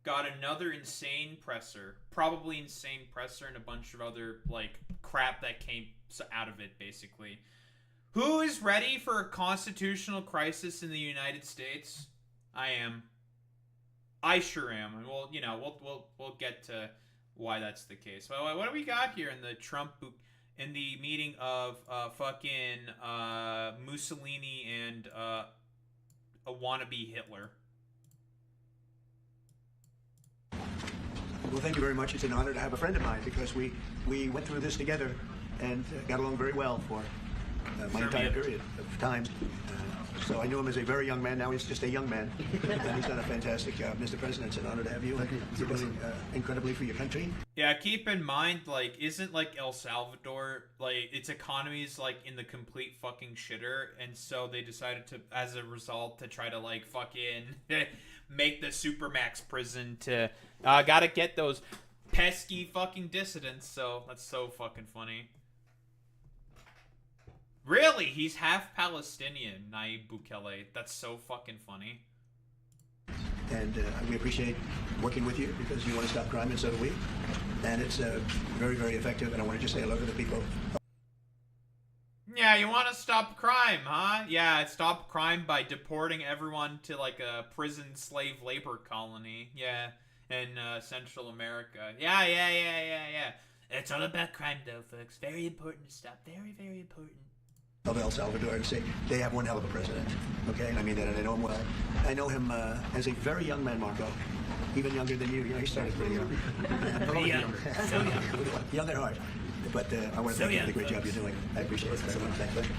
got another insane presser, probably insane presser, and a bunch of other like crap that came out of it. Basically, who is ready for a constitutional crisis in the United States? I am. I sure am, and we'll get to why that's the case. Well, what do we got here in the in the meeting of fucking Mussolini and a wannabe Hitler? Well, thank you very much. It's an honor to have a friend of mine because we went through this together and got along very well for my entire period of time. So I knew him as a very young man. Now he's just a young man, and he's done a fantastic job. Mr. President, it's an honor to have you. Thank you. You're doing incredibly for your country. Yeah, keep in mind, like, isn't like El Salvador, like, its economy is like in the complete fucking shitter, and so they decided to, as a result, to try to like fucking make the supermax prison to gotta get those pesky fucking dissidents. So that's so fucking funny. Really? He's half Palestinian, Nayib Bukele. That's so fucking funny. And we appreciate working with you because you want to stop crime, and so do we. And it's very, very effective. And I want to just say hello to the people. Yeah, you want to stop crime, huh? Yeah, stop crime by deporting everyone to like a prison slave labor colony. Yeah, in Central America. Yeah. It's all about crime, though, folks. Very important to stop. Very, very important. Of El Salvador and say they have one hell of a president. Okay, and I mean that, and I know him well. I know him as a very young man, Marco. Even younger than you. You know, he started pretty young. Pretty young. So young. Young at heart. But I want to thank you for the great job you're doing. I appreciate it very much. Thank you.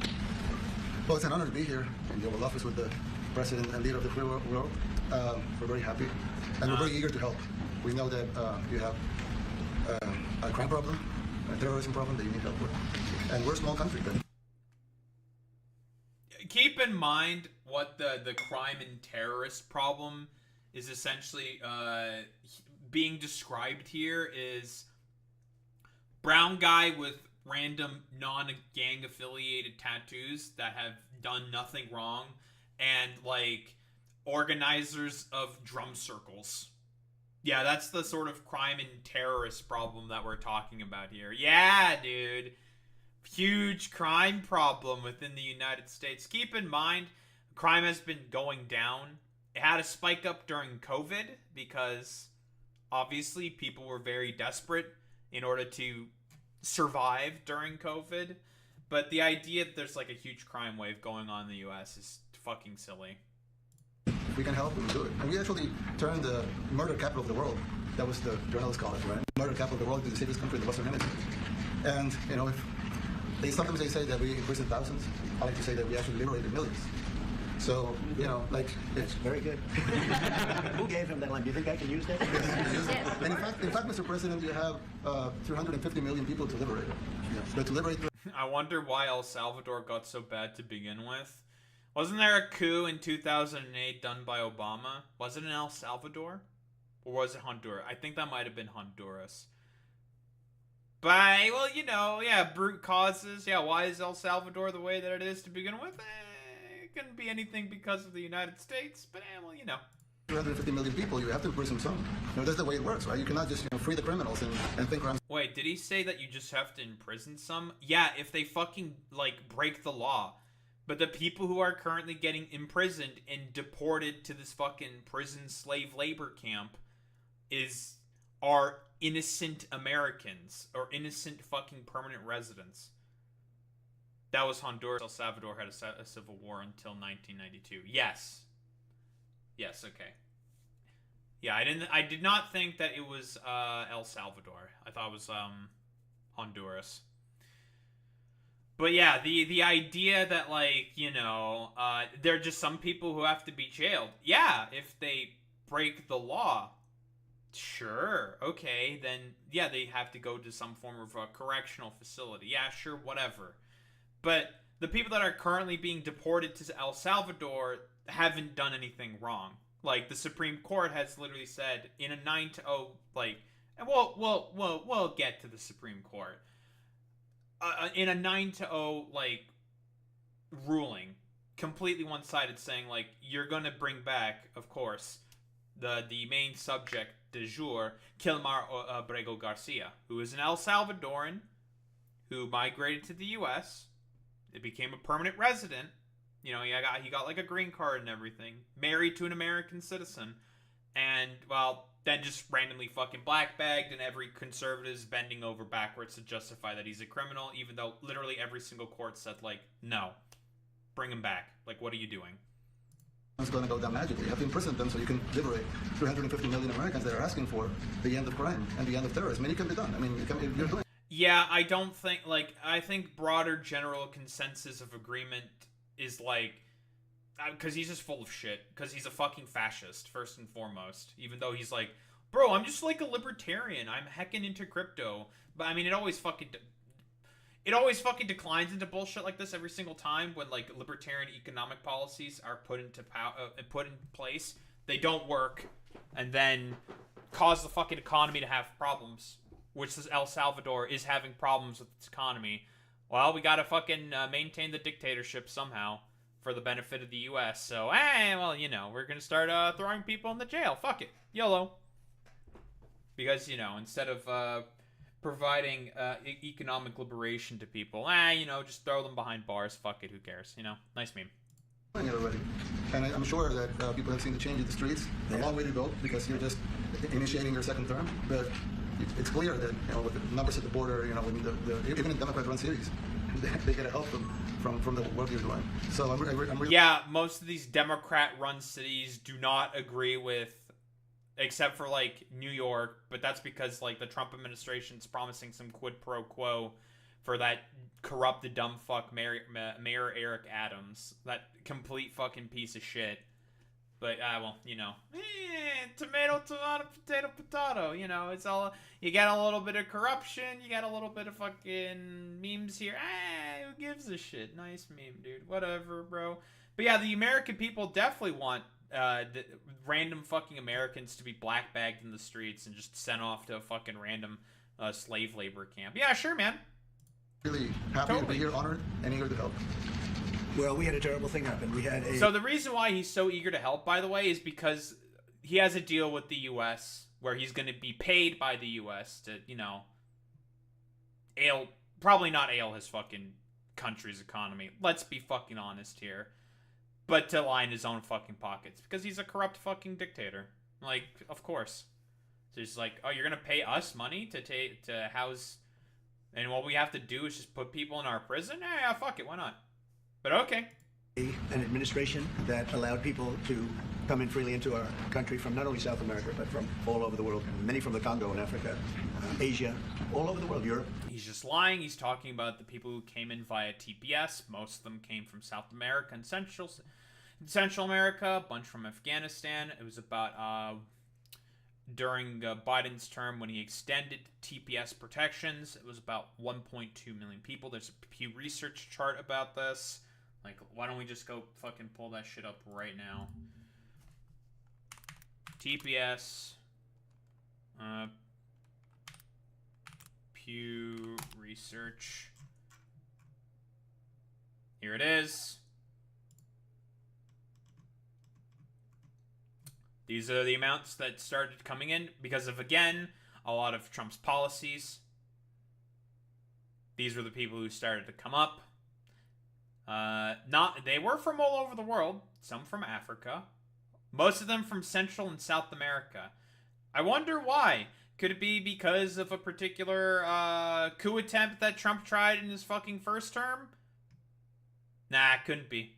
Well, it's an honor to be here in the Oval Office with the President and leader of the free world. We're very happy, and we're very eager to help. We know that you have a crime problem, a terrorism problem that you need help with, and we're a small country, but keep in mind what the crime and terrorist problem is essentially being described here is brown guy with random non-gang affiliated tattoos that have done nothing wrong, and like organizers of drum circles. Yeah, that's the sort of crime and terrorist problem that we're talking about here. Yeah, dude. Huge crime problem within the United States. Keep in mind, crime has been going down. It had a spike up during COVID because obviously people were very desperate in order to survive during COVID. But the idea that there's like a huge crime wave going on in the US is fucking silly. if we can help, we will do it. And we actually turned the murder capital of the world, that was the journalists call it, right? Murder capital of the world, to the safest country in the Western Hemisphere. And, you know, if sometimes they say that we imprisoned thousands, I like to say that we actually liberated millions. So, you know, like... It's very good. Who gave him that line? Do you think I can use that? And in fact, Mr. President, you have 350 million people to liberate. But to liberate... I wonder why El Salvador got so bad to begin with. Wasn't there a coup in 2008 done by Obama? Was it in El Salvador? Or was it Honduras? I think that might have been Honduras. But, well, you know, yeah, brute causes. Yeah, why is El Salvador the way that it is to begin with? It couldn't be anything because of the United States. But, well, you know. 350 million people, you have to imprison some. You know, that's the way it works, right? You cannot just, you know, free the criminals and think around. Wait, did he say that you just have to imprison some? Yeah, if they fucking, like, break the law. But the people who are currently getting imprisoned and deported to this fucking prison slave labor camp are innocent Americans or innocent fucking permanent residents. That was Honduras. El Salvador had a civil war until 1992. Yes. Yes, okay. Yeah, I did not think that it was El Salvador. I thought it was Honduras. But yeah, the idea that, like, you know, there are just some people who have to be jailed. Yeah, if they break the law. Sure, okay, then, yeah, they have to go to some form of a correctional facility. Yeah, sure, whatever. But the people that are currently being deported to El Salvador haven't done anything wrong. Like, the Supreme Court has literally said in a 9-0, like, and we'll get to the Supreme Court. In a 9-0, like, ruling, completely one-sided, saying, like, you're gonna bring back, of course, the main subject du jour, Kilmar Abrego Garcia, who is an El Salvadoran who migrated to the U.S. It became a permanent resident. You know, he got like a green card and everything. Married to an American citizen. And, well, then just randomly fucking blackbagged, and every conservative is bending over backwards to justify that he's a criminal, even though literally every single court said, like, no. Bring him back. Like, what are you doing? It's going to go down magically. You have to imprison them so you can liberate 350 million Americans that are asking for the end of crime and the end of terrorism. And it can be done. I mean, you're doing. Yeah, I don't think, like, I think broader general consensus of agreement is, like, because he's just full of shit. Because he's a fucking fascist, first and foremost. Even though he's like, bro, I'm just like a libertarian. I'm heckin' into crypto. But, I mean, it always fucking declines into bullshit like this every single time when, like, libertarian economic policies are put in place. They don't work, and then cause the fucking economy to have problems, which is El Salvador is having problems with its economy. Well, we gotta fucking maintain the dictatorship somehow for the benefit of the U.S. So, well, you know, we're gonna start throwing people in the jail. Fuck it. YOLO. Because, you know, instead of providing economic liberation to people, you know, just throw them behind bars. Fuck it, who cares? You know, nice meme. It already. And I'm sure that people have seen the change in the streets. A long way to go because you're just initiating your second term. But it's clear that, you know, with the numbers at the border, you know, when even in Democrat-run cities, they get help from the work you're doing. So I'm really. Yeah, most of these Democrat-run cities do not agree with, except for, like, New York, but that's because, like, the Trump administration's promising some quid pro quo for that corrupted dumb fuck Mayor Eric Adams. That complete fucking piece of shit. But, well, you know, tomato, potato, you know, it's all, you got a little bit of corruption, you got a little bit of fucking memes here, who gives a shit? Nice meme, dude, whatever, bro. But yeah, the American people definitely want the random fucking Americans to be blackbagged in the streets and just sent off to a fucking random slave labor camp. Yeah, sure, man. Really happy to be here, honored, and eager to help. Well, we had a terrible thing happen. We had a... So the reason why he's so eager to help, by the way, is because he has a deal with the U.S. where he's going to be paid by the U.S. to, you know, probably not ail his fucking country's economy. Let's be fucking honest here. But to line his own fucking pockets. Because he's a corrupt fucking dictator. Like, of course. So he's like, oh, you're going to pay us money to house... And what we have to do is just put people in our prison? Yeah, fuck it, why not? But okay. An administration that allowed people to come in freely into our country from not only South America, but from all over the world. Many from the Congo and Africa, Asia, all over the world, Europe. He's just lying. He's talking about the people who came in via TPS. Most of them came from South America and Central America. A bunch from Afghanistan. It was about during Biden's term when he extended TPS protections. It was about 1.2 million people. There's a Pew Research chart about this. Like, why don't we just go fucking pull that shit up right now? TPS. Pew Research. Here it is. These are the amounts that started coming in because of, again, a lot of Trump's policies. These were the people who started to come up. They were from all over the world. Some from Africa. Most of them from Central and South America. I wonder why. Could it be because of a particular coup attempt that Trump tried in his fucking first term? Nah, couldn't be.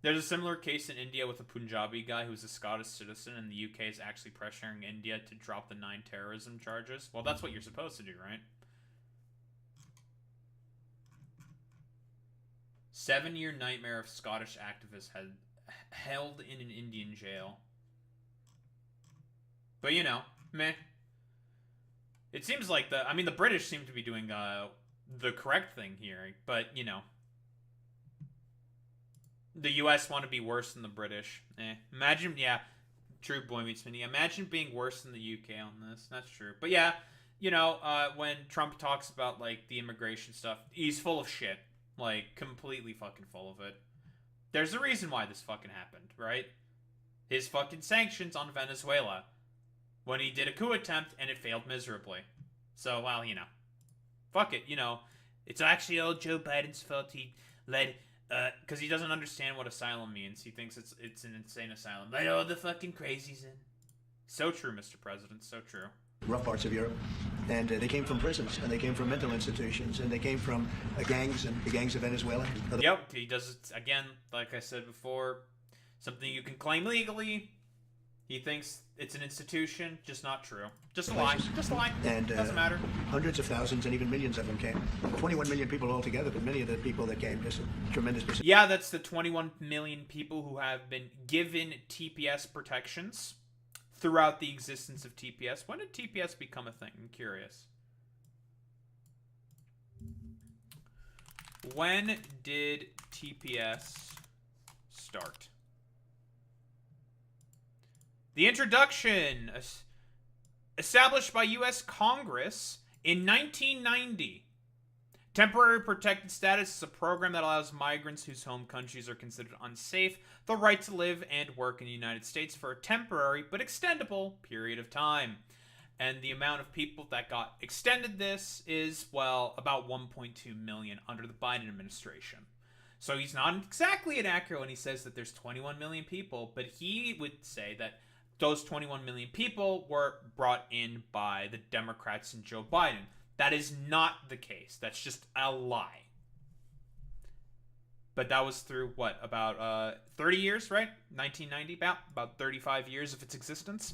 There's a similar case in India with a Punjabi guy who's a Scottish citizen, and the UK is actually pressuring India to drop the 9 terrorism charges. Well, that's what you're supposed to do, right? 7-year nightmare of Scottish activists held in an Indian jail. But, you know, meh. It seems like the British seem to be doing the correct thing here, but, you know. The U.S. want to be worse than the British. Imagine, yeah, true, boy meets Minnie. Imagine being worse than the UK on this. That's true. But yeah, you know, when Trump talks about, like, the immigration stuff, he's full of shit. Like, completely fucking full of it. There's a reason why this fucking happened, right? his fucking sanctions on Venezuela when he did a coup attempt and it failed miserably. So, well, fuck it, it's actually all Joe Biden's fault. He led, because he doesn't understand what asylum means. He thinks it's an insane asylum. Let all the fucking crazies in. So true, Mr. President, so true. Rough parts of Europe, and they came from prisons, and they came from mental institutions, and they came from gangs and the gangs of Venezuela. Yep, he does it again, like I said before, something you can claim legally. He thinks it's an institution, just not true. Just a lie. Just a lie. And doesn't matter. Hundreds of thousands and even millions of them came. 21 million people altogether, but many of the people that came, just a tremendous percentage. Yeah, that's the 21 million people who have been given TPS protections throughout the existence of TPS. When did TPS become a thing? I'm curious. When did TPS start? The introduction, established by U.S. Congress in 1990. Temporary protected status is a program that allows migrants whose home countries are considered unsafe the right to live and work in the United States for a temporary but extendable period of time. And the amount of people that got extended this is, well, about 1.2 million under the Biden administration. So he's not exactly inaccurate when he says that there's 21 million people, but he would say that those 21 million people were brought in by the Democrats and Joe Biden. That is not the case. That's just a lie. But that was through, what, about 30 years, right? 1990, about 35 years of its existence.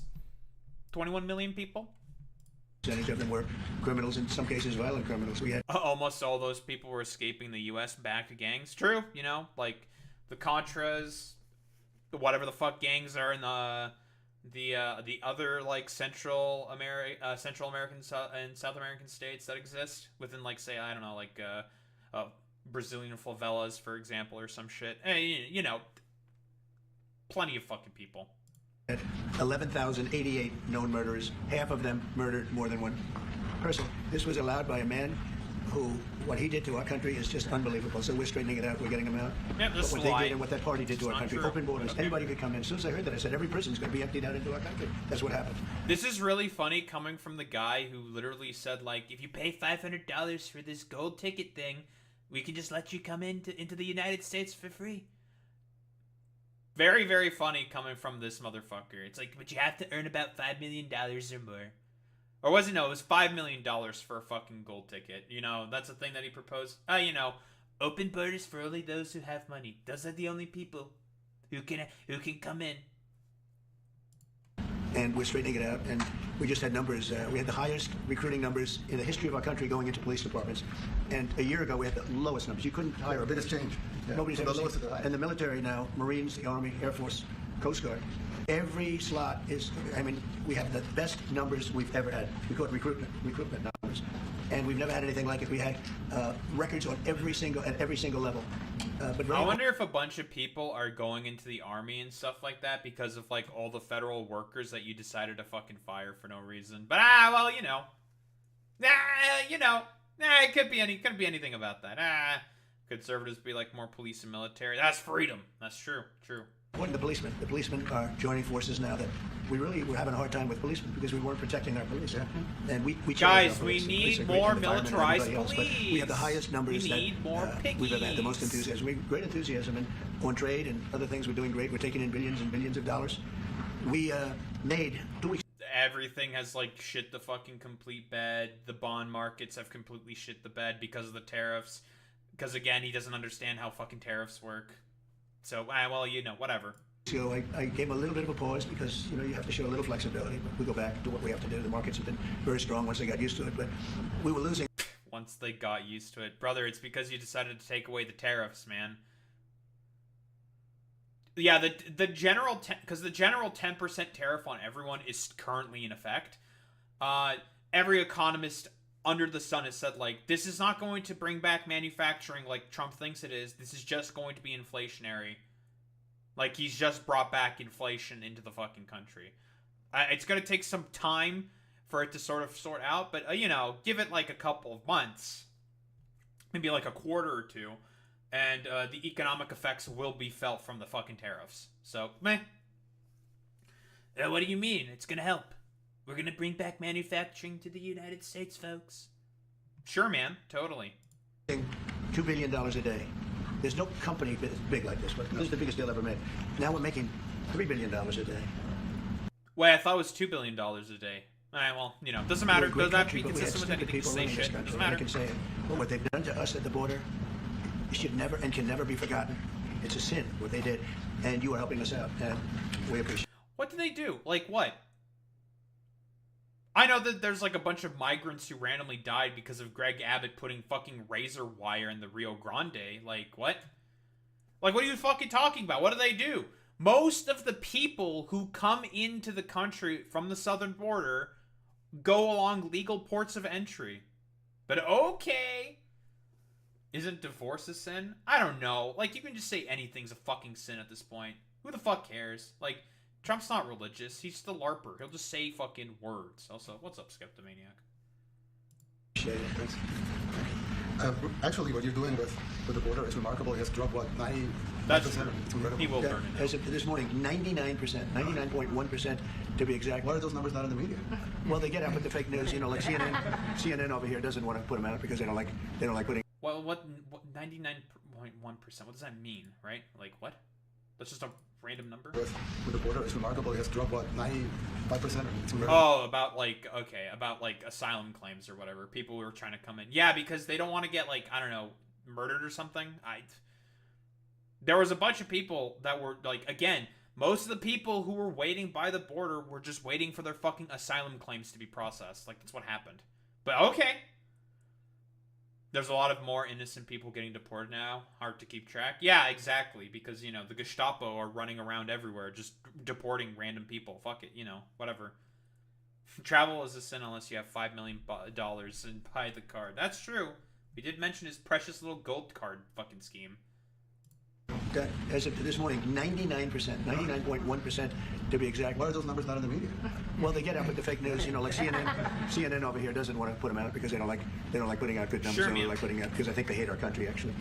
21 million people. Percentage of them were criminals, in some cases violent criminals. We had almost all those people were escaping the U.S. back to gangs. True, like the Contras, whatever the fuck gangs are in the other like Central American and South American states that exist within, like, say, I don't know, like Brazilian favelas, for example, or some shit. Plenty of fucking people. 11,088 known murderers. Half of them murdered more than one person. This was allowed by a man who, what he did to our country is just unbelievable. So we're straightening it out. We're getting him out. Yeah, but what they did and what that party did to our country. True. Open borders. Okay. Anybody could come in. As soon as I heard that, I said, every prison's going to be emptied out into our country. That's what happened. This is really funny coming from the guy who literally said, like, if you pay $500 for this gold ticket thing, we can just let you come into the United States for free. Very, very funny coming from this motherfucker. It's like, but you have to earn about $5 million or more. Or was it? No, it was $5 million for a fucking gold ticket. That's the thing that he proposed. Open borders for only those who have money. Those are the only people who can come in. And we're straightening it out. And we just had numbers. We had the highest recruiting numbers in the history of our country going into police departments. And a year ago, we had the lowest numbers. You couldn't hire The biggest change. Yeah. Nobody's From ever the lowest seen. to the highest. And the military now, Marines, the Army, Air Force, Coast Guard. Every slot is, we have the best numbers we've ever had. We call it recruitment numbers. And we've never had anything like it. We had records on at every single level. I wonder if a bunch of people are going into the Army and stuff like that because of, like, all the federal workers that you decided to fucking fire for no reason. But, it could be anything about that. Conservatives be like more police and military. That's freedom. That's true. What the policemen? The policemen are joining forces now that we really were having a hard time with policemen because we weren't protecting our police. Yeah. And we guys, our we police. need Police are great more for the firemen and militarized everybody else, police. but we have the highest numbers We need more we've ever had. The most piggies. enthusiasm. We have great enthusiasm on trade and other things. We're doing great. We're taking in billions and billions of dollars. We made 2 weeks. Everything has, like, shit the fucking complete bed. The bond markets have completely shit the bed because of the tariffs. Because, again, he doesn't understand how fucking tariffs work. So, whatever. So I gave him a little bit of a pause because, you have to show a little flexibility. But we go back to what we have to do. The markets have been very strong once they got used to it. But we were losing. Once they got used to it. Brother, it's because you decided to take away the tariffs, man. Yeah, the general... Because the general 10% tariff on everyone is currently in effect. Every economist under the sun has said, like, this is not going to bring back manufacturing like Trump thinks it is. This is just going to be inflationary. Like, he's just brought back inflation into the fucking country. It's going to take some time for it to sort out, but, give it, like, a couple of months. Maybe, like, a quarter or two. And the economic effects will be felt from the fucking tariffs. So, meh. What do you mean? It's gonna help. We're gonna bring back manufacturing to the United States, folks. Sure, man. Totally. $2 billion a day. There's no company big like this, but this is the biggest deal ever made. Now we're making $3 billion a day. Wait, I thought it was $2 billion a day. Alright, well, you know, doesn't matter. We're a Doesn't great have to be country, but we have consistent with stupid anything to people say running this shit. country. Doesn't I matter. can say it. But what they've done to us at the border should never and can never be forgotten. It's a sin, what they did. And you are helping us out, and we appreciate it. What did they do? Like what? I know that there's like a bunch of migrants who randomly died because of Greg Abbott putting fucking razor wire in the Rio Grande. Like, what? Like, what are you fucking talking about? What do they do? Most of the people who come into the country from the southern border go along legal ports of entry. But okay. Isn't divorce a sin? I don't know. Like, you can just say anything's a fucking sin at this point. Who the fuck cares? Like, Trump's not religious. He's the LARPer. He'll just say fucking words. Also, what's up, Skeptomaniac? Thanks. Actually, what you're doing with the border is remarkable. He has dropped, what, 90%? That's true. It's incredible. He will Yeah, burn it. as of this morning, 99%, 99.1% to be exact. Why are those numbers not in the media? Well, they get out with the fake news. You know, like CNN over here doesn't want to put them out because they don't like putting. Well, what 99.1%? What does that mean, right? Like, what? That's just a random number? With the border is remarkable. He has dropped, what, 95%? It's incredible. Oh, about like asylum claims or whatever. People who are trying to come in. Yeah, because they don't want to get like, I don't know, murdered or something. There was a bunch of people that were like, again, most of the people who were waiting by the border were just waiting for their fucking asylum claims to be processed. Like, that's what happened. But okay. There's a lot of more innocent people getting deported now. Hard to keep track. Yeah, exactly. Because, you know, the Gestapo are running around everywhere just deporting random people. Fuck it, you know, whatever. Travel is a sin unless you have $5 million and buy the card. That's true. We did mention his precious little gold card fucking scheme. As of this morning, 99%, 99.1% to be exact. Why are those numbers not in the media? Well, they get out with the fake news. You know, like CNN over here doesn't want to put them out because they don't like putting out good numbers. Sure, they man. don't like putting out because I think they hate our country actually.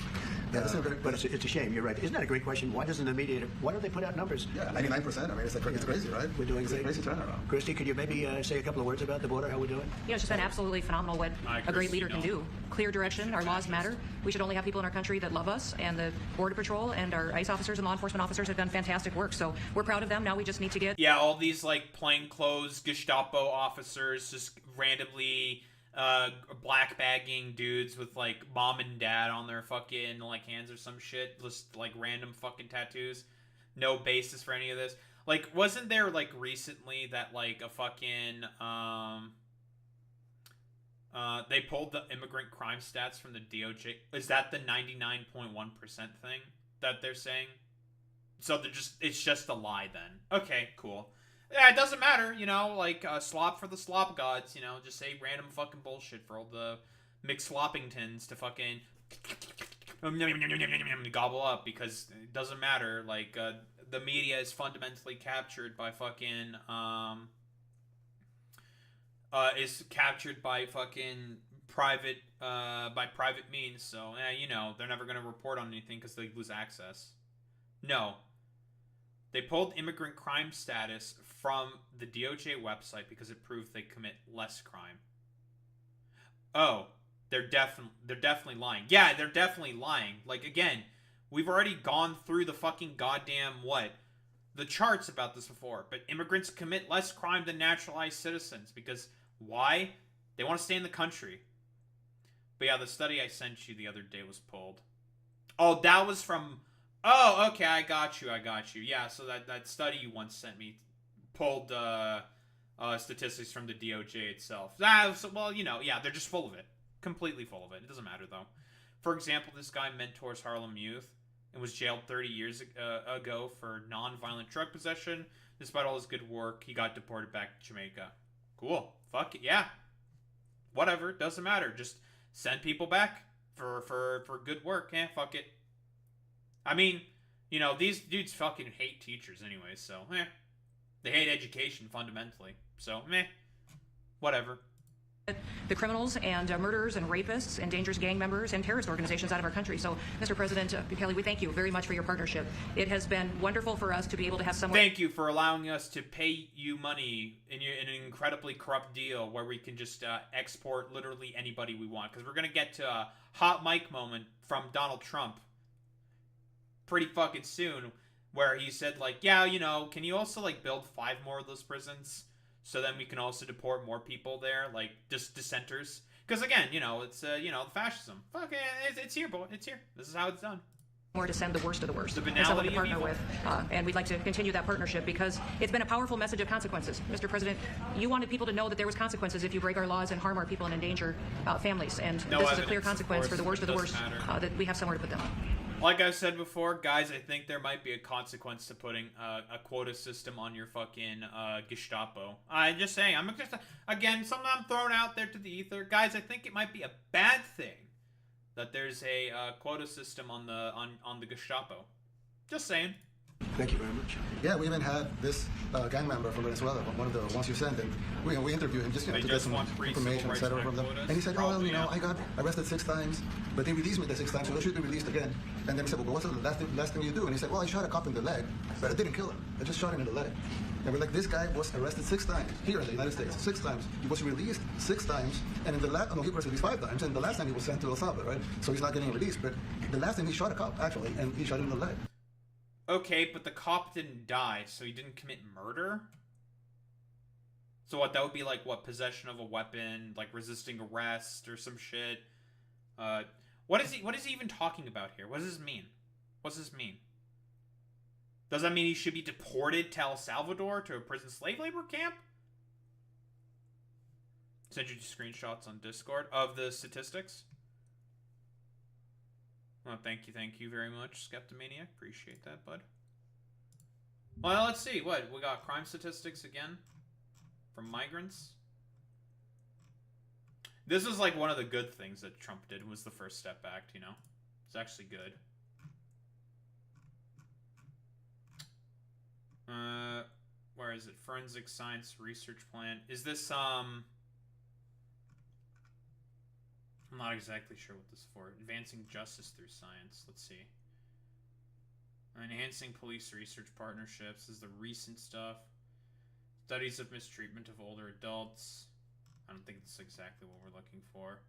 But it's a shame. You're right. Isn't that a great question? Why doesn't the media? Why don't they put out numbers? Yeah, 99%. I mean, it's crazy, right? We're doing it's great. a crazy turnaround. Christy, could you maybe say a couple of words about the border? How we're doing? You know, it's just been absolutely phenomenal what a great leader can do. Clear direction, our laws matter. We should only have people in our country that love us, and the Border Patrol and our ICE officers and law enforcement officers have done fantastic work. So we're proud of them. Now we just need to get... Yeah, all these, like, plainclothes Gestapo officers just randomly black bagging dudes with, like, mom and dad on their fucking, like, hands or some shit. Just, like, random fucking tattoos. No basis for any of this. Like, wasn't there, like, recently that, like, a fucking, they pulled the immigrant crime stats from the DOJ. Is that the 99.1% thing that they're saying? So it's just a lie then. Okay, cool. Yeah, it doesn't matter, you know, like, slop for the slop gods, you know, just say random fucking bullshit for all the McSloppingtons to fucking gobble up, because it doesn't matter, like, the media is fundamentally captured by fucking, is captured by fucking private means, so, you know, they're never gonna report on anything because they lose access. No. They pulled immigrant crime status from the DOJ website because it proved they commit less crime. Oh, they're definitely lying. Yeah, they're definitely lying. Like, again, we've already gone through the fucking goddamn the charts about this before. But immigrants commit less crime than naturalized citizens because why? They want to stay in the country. But yeah, the study I sent you the other day was pulled. Oh, that was from... Oh, okay, I got you. Yeah, so that study you once sent me pulled statistics from the DOJ itself. Well, you know, yeah, they're just full of it. Completely full of it. It doesn't matter, though. For example, this guy mentors Harlem youth and was jailed 30 years ago for non-violent drug possession. Despite all his good work, he got deported back to Jamaica. Cool. Fuck it, yeah. Whatever, doesn't matter. Just send people back for good work. Fuck it. I mean, you know, these dudes fucking hate teachers anyway, so, They hate education, fundamentally. So, whatever. the criminals and murderers and rapists and dangerous gang members and terrorist organizations out of our country. So, Mr. President Bukele, we thank you very much for your partnership. It has been wonderful for us to be able to have someone... Thank you for allowing us to pay you money in an incredibly corrupt deal where we can just export literally anybody we want. Because we're going to get to a hot mic moment from Donald Trump pretty fucking soon where he said, like, yeah, you know, can you also, like, build 5 more of those prisons? So then we can also deport more people there, like just dissenters. Because again, you know, it's you know, fascism. Fuck it, it's here, boy. It's here. This is how it's done. More to send the worst of the worst. The and someone to banality partner of evil. with, and we'd like to continue that partnership because it's been a powerful message of consequences. Mr. President, you wanted people to know that there was consequences if you break our laws and harm our people and endanger families, and No this is a clear evidence, consequence of for the worst of the worst matter. that we have somewhere to put them. Like I've said before, guys, I think there might be a consequence to putting a quota system on your fucking Gestapo. I'm just saying. I'm just again something I'm throwing out there to the ether, guys. I think it might be a bad thing that there's a quota system on the Gestapo. Just saying. Thank you very much. Yeah, we even had this gang member from Venezuela, one of the ones you sent, and we interviewed him just, you know, They to get just some want free information, civil etc. rights from them. quotas? And he said, oh, well, you know, Probably, I got arrested 6 times, but they released me the 6 times, so they should be released again. And then he said, well, what's the last thing you do? And he said, well, I shot a cop in the leg, but I didn't kill him. I just shot him in the leg. And we're like, this guy was arrested 6 times here in the United States, 6 times. He was released 6 times, and in the last, no, he was released 5 times, and the last time he was sent to El Salvador, right? So he's not getting released, but the last time he shot a cop, actually, and he shot him in the leg. Okay, but the cop didn't die, so he didn't commit murder? So what, that would be like, what, possession of a weapon, like resisting arrest or some shit? What is he even talking about here? What does this mean? What's this mean? Does that mean he should be deported to El Salvador to a prison slave labor camp? Send you screenshots on Discord of the statistics. Oh, thank you very much, Skeptomaniac. Appreciate that, bud. Well, let's see. What? We got crime statistics again from migrants. This is like one of the good things that Trump did was the First Step Act, you know? It's actually good. Where is it? Forensic Science Research Plan. Is this, I'm not exactly sure what this is for. Advancing justice through science. Let's see. Enhancing police research partnerships is the recent stuff. Studies of mistreatment of older adults. I don't think it's exactly what we're looking for.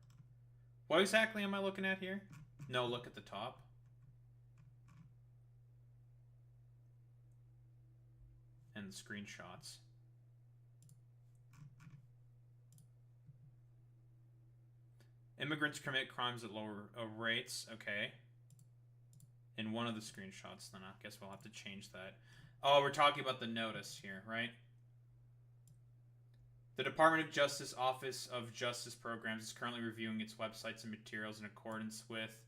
What exactly am I looking at here? No, look at the top. And the screenshots. Immigrants commit crimes at lower rates. Okay. In one of the screenshots, then I guess we'll have to change that. Oh, we're talking about the notice here, right? The Department of Justice Office of Justice Programs is currently reviewing its websites and materials in accordance with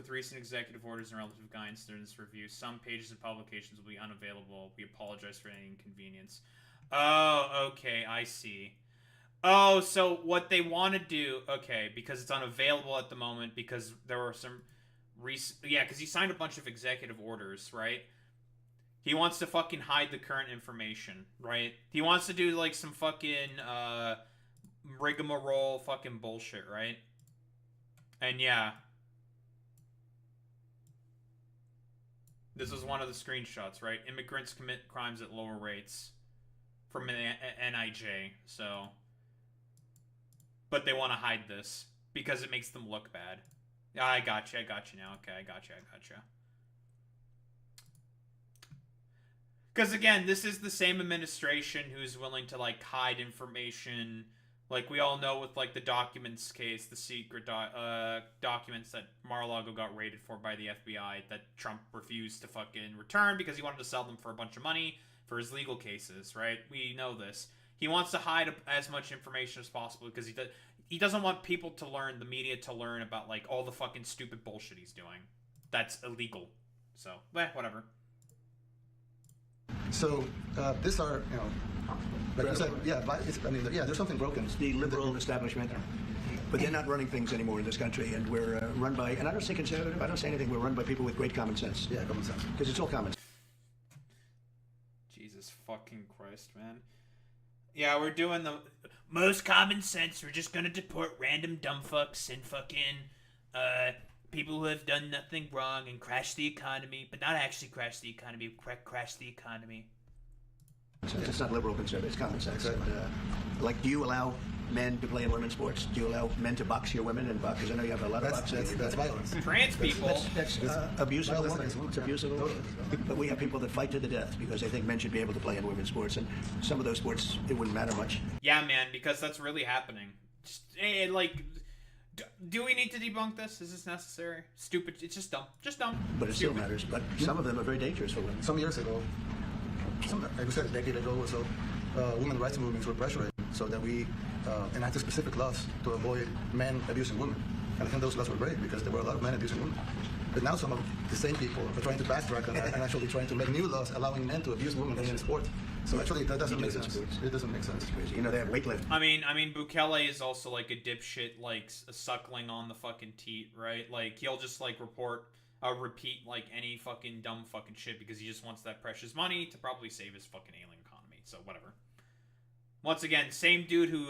recent executive orders and relative guidance during this review. Some pages and publications will be unavailable. We apologize for any inconvenience. Oh, okay, I see. Oh, so what they want to do, okay, because it's unavailable at the moment because there were some yeah, because he signed a bunch of executive orders, right? He wants to fucking hide the current information, right? He wants to do like some fucking rigmarole fucking bullshit, right? And yeah. This was one of the screenshots, right? Immigrants commit crimes at lower rates from NIJ, so... But they want to hide this because it makes them look bad. I got you now. Okay, I got you. Because again, this is the same administration who's willing to like hide information. Like we all know with like the documents case, the secret documents that Mar-a-Lago got raided for by the FBI that Trump refused to fucking return because he wanted to sell them for a bunch of money for his legal cases, right? We know this. He wants to hide as much information as possible because he doesn't want people to learn, the media to learn about like all the fucking stupid bullshit he's doing. That's illegal. So, whatever. So, these are, you know, like you said, yeah, there's something broken. It's the liberal establishment, but they're not running things anymore in this country, and we're run by, and I don't say conservative, I don't say anything, we're run by people with great common sense. Yeah, common sense. Because it's all common sense. Jesus fucking Christ, man. Yeah, we're doing the most common sense. We're just gonna deport random dumb fucks and fucking people who have done nothing wrong and crash the economy, but not actually crash the economy, crash the economy. It's not liberal conservative, it's common sense. Like, do you allow men to play in women's sports? Do you allow men to box your women and box? Because I know you have a lot of boxers. That's violence. Trans people. That's abusive of women. It's abusive of women. But we have people that fight to the death because they think men should be able to play in women's sports. And some of those sports, it wouldn't matter much. Yeah, man, because that's really happening. Just, do we need to debunk this? Is this necessary? Stupid. It's just dumb. Just dumb. But it still matters. But some of them are very dangerous for women. Some years ago, like we said, a decade ago or so, women's rights movements were pressuring so that we enacted specific laws to avoid men abusing women. And I think those laws were great because there were a lot of men abusing women. But now some of the same people are trying to backtrack on that and actually trying to make new laws allowing men to abuse women in sport. So actually, that doesn't make sense. It doesn't make sense. You know, they have weightlifting. I mean, Bukele is also like a dipshit, like suckling on the fucking teat, right? Like he'll just like repeat like any fucking dumb fucking shit because he just wants that precious money to probably save his fucking alien economy. So whatever. Once again, same dude who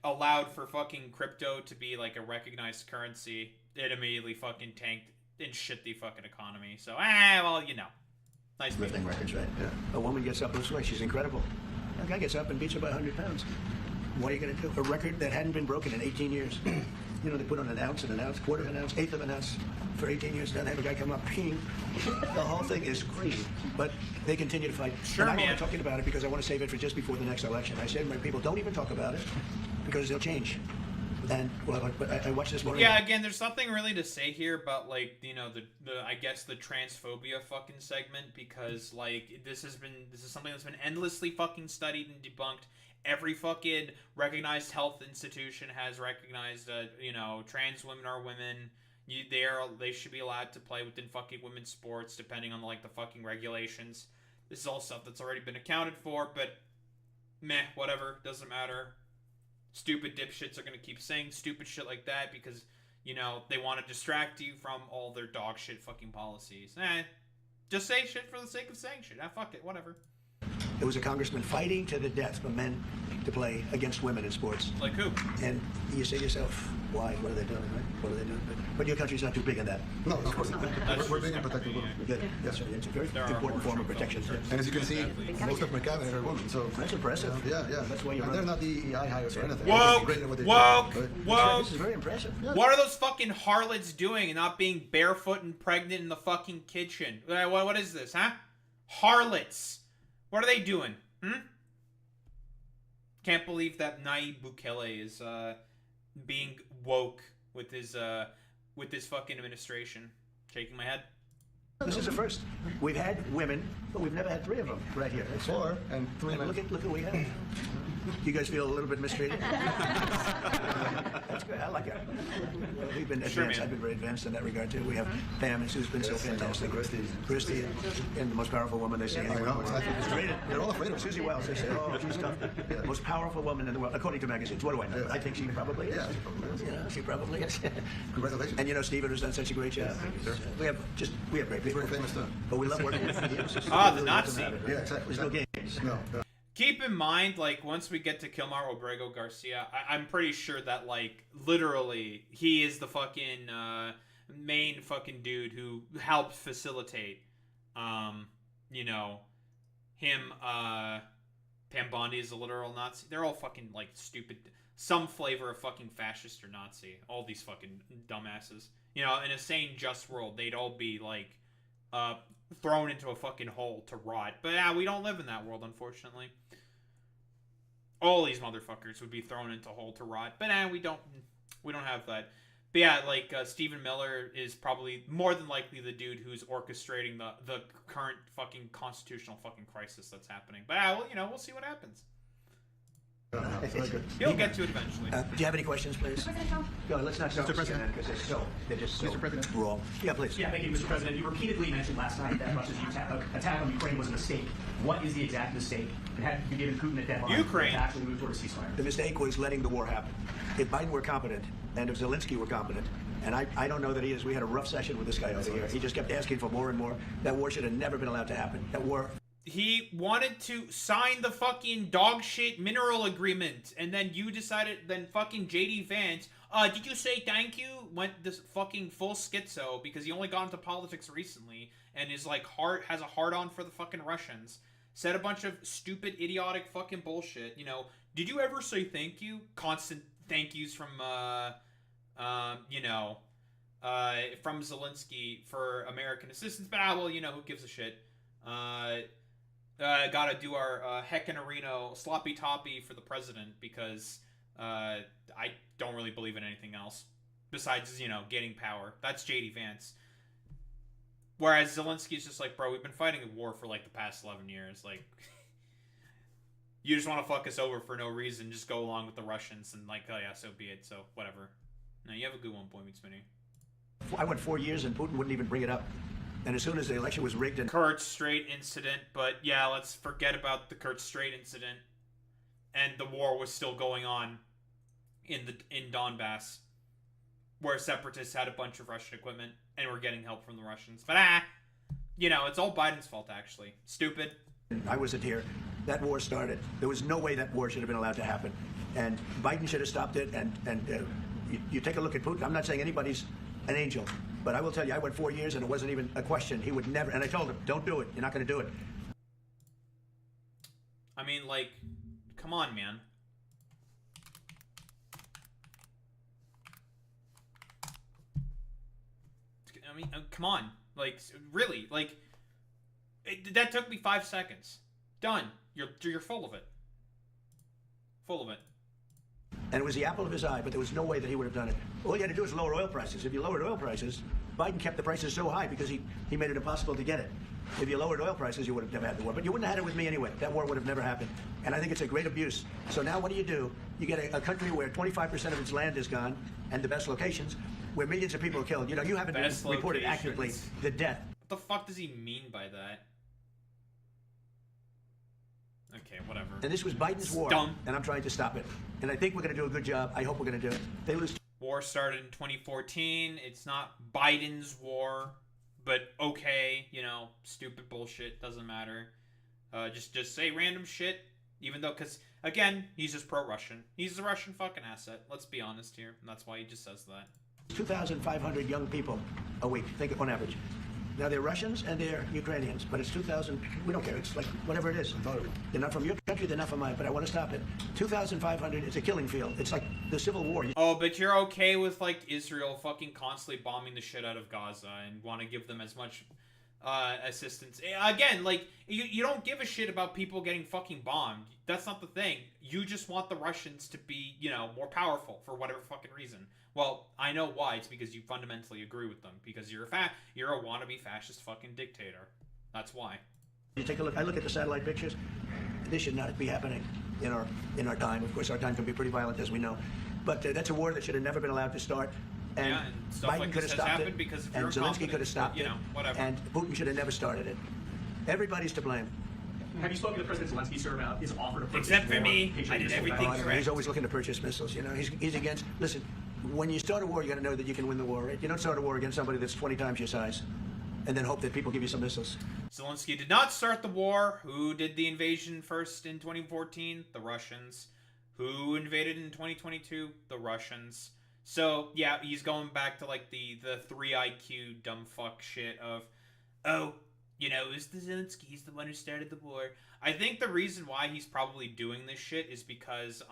allowed for fucking crypto to be like a recognized currency, it immediately fucking tanked and shit the fucking economy. So, well, you know. Nice Lifting records, right? Yeah. A woman gets up this way, she's incredible. A guy gets up and beats her by 100 pounds. What are you going to do? A record that hadn't been broken in 18 years. You know, they put on an ounce, quarter of an ounce, eighth of an ounce for 18 years. Then have a guy come up peeing. The whole thing is crazy. But they continue to fight. Sure, and man. I'm not talking about it because I want to save it for just before the next election. I said to my people, don't even talk about it because they'll change. And well, but I watched this morning. Yeah, again, there's nothing really to say here about like I guess the transphobia fucking segment because like this is something that's been endlessly fucking studied and debunked. Every fucking recognized health institution has recognized trans women are women. They should be allowed to play within fucking women's sports depending on like the fucking regulations. This is all stuff that's already been accounted for, but meh, whatever, doesn't matter. Stupid dipshits are going to keep saying stupid shit like that because, they want to distract you from all their dog shit fucking policies. Just say shit for the sake of saying shit. Fuck it, whatever. There was a congressman fighting to the death for men to play against women in sports. Like who? And you say to yourself, why? What are they doing, right? What are they doing? But your country's not too big on that. No, of course not. We're big and protecting women. Good. Yes, it's a very important form of protection. And as you can see, most of my cabinet are women. So That's impressive. yeah. That's why you're they're not the EI hires or anything. Woke! This is very impressive. Yeah. What are those fucking harlots doing and not being barefoot and pregnant in the fucking kitchen? What is this, huh? Harlots. What are they doing? Can't believe that Nayib Bukele is being woke with his fucking administration. Shaking my head. This is a first. We've had women, but we've never had three of them right here. That's 4 and 3 men. Look at what we have. You guys feel a little bit mistreated? That's good. I like it. Well, we've been advanced. Man. I've been very advanced in that regard too. We have Pam, who's been so fantastic. Christy, and the most powerful woman they see anywhere. know, exactly. They're all afraid of her. Susie Wells. They say, oh, she's tough. The most powerful woman in the world, according to magazines. What do I know? I think she probably is. Yeah, she probably is. Yeah, she probably is. Congratulations. And Stephen has done such a great job. We have great people. Very famous too. But we love working with you. The Nazi. Yeah, exactly. There's no games. No. Keep in mind, like, once we get to Kilmar Obrego Garcia, I'm pretty sure that, like, literally, he is the fucking main fucking dude who helped facilitate, him, Pam Bondi is a literal Nazi. They're all fucking, like, stupid, some flavor of fucking fascist or Nazi. All these fucking dumbasses. In a sane, just world, they'd all be, like, thrown into a fucking hole to rot. But we don't live in that world, unfortunately. All these motherfuckers would be thrown into a hole to rot. But we don't have that. But yeah, like Stephen Miller is probably more than likely the dude who's orchestrating the current fucking constitutional fucking crisis that's happening. But we'll see what happens. He'll get to it eventually. Do you have any questions, please? Go, let's not start because they're just so wrong. Yeah, please. Yeah, thank you, Mr. President. You repeatedly mentioned last night that Russia's attack on Ukraine was a mistake. What is the exact mistake? It had to be given Putin a deadline Ukraine. to actually move toward a ceasefire. The mistake was letting the war happen. If Biden were competent, and if Zelensky were competent, and I don't know that he is, we had a rough session with this guy over here. He just kept asking for more and more. That war should have never been allowed to happen. That war he wanted to sign the fucking dog shit mineral agreement, and then you decided, then fucking JD Vance, did you say thank you? Went this fucking full schizo because he only got into politics recently and is like has a hard on for the fucking Russians. Said a bunch of stupid, idiotic fucking bullshit. You know, did you ever say thank you? Constant thank yous from, from Zelensky for American assistance. But, well, you know, who gives a shit? Gotta do our Heckin' sloppy toppy for the president because I don't really believe in anything else besides, you know, getting power. That's JD Vance. Whereas Zelensky's just like, bro, we've been fighting a war for like the past 11 years. Like, you just want to fuck us over for no reason. Just go along with the Russians and like, oh yeah, so be it. So whatever. No, you have a good one, Boy Meets Mini. I went 4 years and Putin wouldn't even bring it up. And as soon as the election was rigged and Kurt Strait incident, but yeah, let's forget about the Kurt Strait incident. And the war was still going on in Donbass, where separatists had a bunch of Russian equipment and were getting help from the Russians. But you know, it's all Biden's fault actually. Stupid. I wasn't here, that war started. There was no way that war should have been allowed to happen. And Biden should have stopped it. And you take a look at Putin. I'm not saying anybody's an angel. But I will tell you, I went 4 years and it wasn't even a question. He would never, and I told him, don't do it. You're not going to do it. I mean, like, come on, man. I mean, come on. Like, really, like, that took me 5 seconds. Done. You're full of it. Full of it. And it was the apple of his eye, but there was no way that he would have done it. All you had to do was lower oil prices. If you lowered oil prices, Biden kept the prices so high because he made it impossible to get it. If you lowered oil prices, you would have never had the war. But you wouldn't have had it with me anyway. That war would have never happened. And I think it's a great abuse. So now what do? You get a country where 25% of its land is gone, and the best locations, where millions of people are killed. You know, you haven't reported accurately the death. What the fuck does he mean by that? Okay, whatever. And this was Biden's war, dumb. And I'm trying to stop it. And I think we're going to do a good job. I hope we're going to do it. They lose. War started in 2014. It's not Biden's war, but okay, you know, stupid bullshit, doesn't matter. Just say random shit, even though, because, again, he's just pro-Russian. He's a Russian fucking asset. Let's be honest here. And that's why he just says that. 2,500 young people a week, think on average. Now, they're Russians and they're Ukrainians, but it's 2,000. We don't care. It's like whatever it is. They're not from your country, they're not from mine, but I want to stop it. 2,500, it's a killing field. It's like the Civil War. Oh, but you're okay with, like, Israel fucking constantly bombing the shit out of Gaza and want to give them as much assistance. Again, like, you don't give a shit about people getting fucking bombed. That's not the thing. You just want the Russians to be, you know, more powerful for whatever fucking reason. Well, I know why. It's because you fundamentally agree with them. Because you're a wannabe fascist fucking dictator. That's why. You take a look. I look at the satellite pictures. This should not be happening in our time. Of course, our time can be pretty violent, as we know. But that's a war that should have never been allowed to start. And, yeah, and stuff Biden like could this have has stopped happened it. Because if And you're Zelensky could have stopped you know, whatever. And Putin should have never started it. Everybody's to blame. Have you spoken to President Zelensky, sir, about his offer to purchase Except for more me, Patriot I did missile everything weapons? correct. He's always looking to purchase missiles. You know, he's against. Listen, when you start a war, you got to know that you can win the war. Right? You don't start a war against somebody that's 20 times your size, and then hope that people give you some missiles. Zelensky did not start the war. Who did the invasion first in 2014? The Russians. Who invaded in 2022? The Russians. So, yeah, he's going back to, like, the 3 IQ dumb fuck shit of, oh, you know, it was the Zelensky, he's the one who started the war. I think the reason why he's probably doing this shit is because,